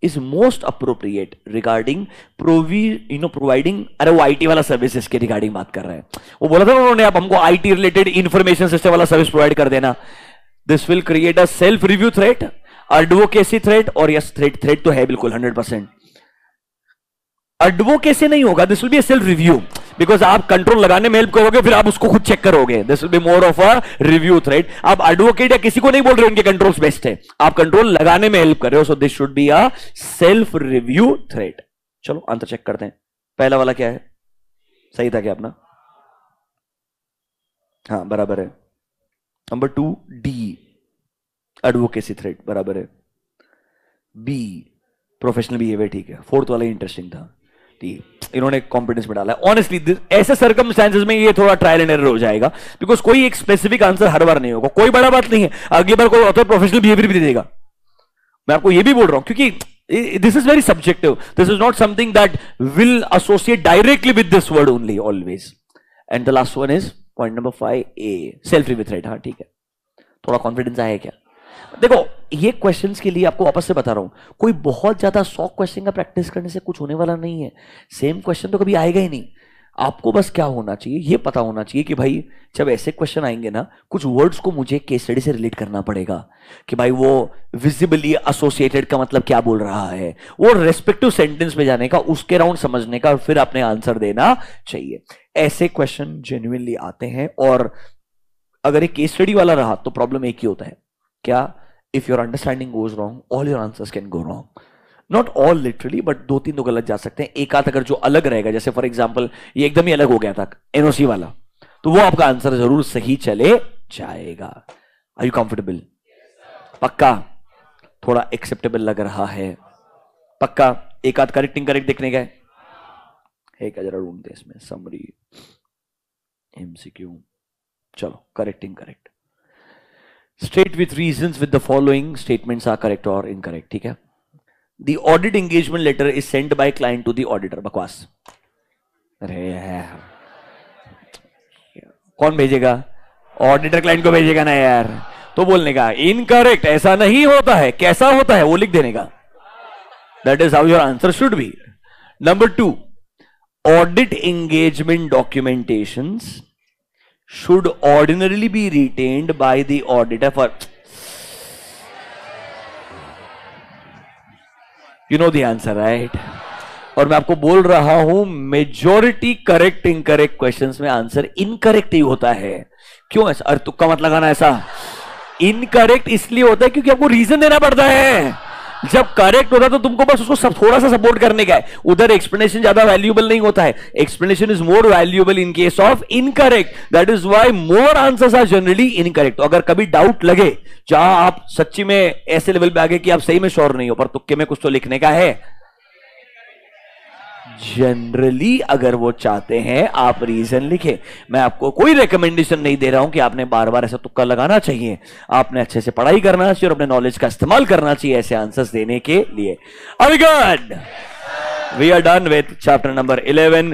is most appropriate regarding providing, अरे वो IT वाला सर्विसेज के रिगार्डिंग बात कर रहे हैं। वो बोला था उन्होंने आप हमको आईटी रिलेटेड इंफॉर्मेशन सिस्टम वाला सर्विस प्रोवाइड कर देना। This will create a self review threat, advocacy threat, और यस थ्रेट तो है बिल्कुल 100%। एडवोकेसी नहीं होगा, this will be a self review, because आप कंट्रोल लगाने में हेल्प करोगे, फिर आप उसको खुद चेक करोगे। This will be more of a review threat. आप एडवोकेट या किसी को नहीं बोल रहे उनके कंट्रोल्स बेस्ट है, आप कंट्रोल लगाने में हेल्प कर रहे हो। So this should be a self review threat. चलो आंसर चेक करते हैं। पहला वाला क्या है? सही था क्या अपना? हाँ बराबर है। नंबर 2 डी, एडवोकेसी थ्रेट बराबर है। बी, प्रोफेशनल बिहेवियर ठीक है। 4th वाला इंटरेस्टिंग था, इन्होंने कॉन्फिडेंस में डाला है। ऑनेस्टली ऐसे सर्कमस्टेंसेस में ये थोड़ा ट्रायल एंड एरर हो जाएगा, बिकॉज कोई एक स्पेसिफिक आंसर हर बार नहीं होगा। कोई बड़ा बात नहीं है, अगली बार कोई ऑथर प्रोफेशनल बिहेवियर भी दे देगा। मैं आपको ये भी बोल रहा हूं क्योंकि this is very subjective, this is not something that will associate directly with this word only always. And the last one is point number 5 A, self review threat. हाँ ठीक है, थोड़ा कॉन्फिडेंस आया क्या? देखो ये क्वेश्चंस के लिए आपको वापस से बता रहा हूं, कोई बहुत ज्यादा 100 क्वेश्चन का प्रैक्टिस करने से कुछ होने वाला नहीं है। सेम क्वेश्चन तो कभी आएगा ही नहीं। आपको बस क्या होना चाहिए, ये पता होना चाहिए कि भाई जब ऐसे क्वेश्चन आएंगे ना, कुछ वर्ड्स को मुझे केस स्टडी से रिलेट करना पड़ेगा कि भाई वो विजिबली एसोसिएटेड का मतलब क्या बोल रहा है, वो रेस्पेक्टिव सेंटेंस में जाने का, उसके राउंड समझने का, और फिर अपने आंसर देना चाहिए। ऐसे क्वेश्चन जेन्युइनली आते हैं, और अगर एक केस स्टडी वाला रहा तो प्रॉब्लम एक ही होता है, क्या? If your understanding goes wrong, all your answers can go wrong. Not all literally, but 2-3 तो गलत जा सकते हैं। एक आध अगर जो अलग रहेगा, जैसे फॉर एग्जांपल ये एकदम ही अलग हो गया था एनओसी वाला, तो वो आपका आंसर जरूर सही चले जाएगा। Are you comfortable? पक्का? थोड़ा एक्सेप्टेबल लग रहा है? पक्का? एक आध करेक्टिंग करेक्ट देखने गए है क्या? जरा ढूंढते इसमें समरी एमसीक्यू। चलो correcting correct, state with reasons with the following statements are correct और इनकरेक्ट। ठीक है? The audit engagement letter is sent by client to the auditor. बकवास। अरे कौन भेजेगा? ऑडिटर क्लाइंट को भेजेगा ना यार। तो बोलने का इनकरेक्ट, ऐसा नहीं होता है, कैसा होता है वो लिख देने का। That is how your answer should be. Number 2, audit engagement documentations should ordinarily be retained by the auditor for, you know the answer, right? और मैं आपको बोल रहा हूं मेजॉरिटी करेक्ट इनकरेक्ट क्वेश्चंस में आंसर इनकरेक्ट ही होता है। क्यों ऐसा? अरे तुक्का मत लगाना। ऐसा इनकरेक्ट इसलिए होता है क्योंकि आपको रीजन देना पड़ता है। जब करेक्ट होता है तो तुमको बस उसको थोड़ा सा सपोर्ट करने का है। उधर एक्सप्लेनेशन ज्यादा वैल्यूएबल नहीं होता है। Explanation is more valuable in case of incorrect. That is why more answers are generally incorrect. तो अगर कभी डाउट लगे, जहां आप सच्ची में ऐसे लेवल पे आ गए कि आप सही में श्योर नहीं हो, पर तुक्के में कुछ तो लिखने का है, जनरली अगर वो चाहते हैं आप रीजन लिखे। मैं आपको कोई रिकमेंडेशन नहीं दे रहा हूं कि आपने बार बार ऐसा तुक्का लगाना चाहिए। आपने अच्छे से पढ़ाई करना चाहिए और अपने नॉलेज का इस्तेमाल करना चाहिए ऐसे आंसर्स देने के लिए। Very good, we are done with chapter number 11।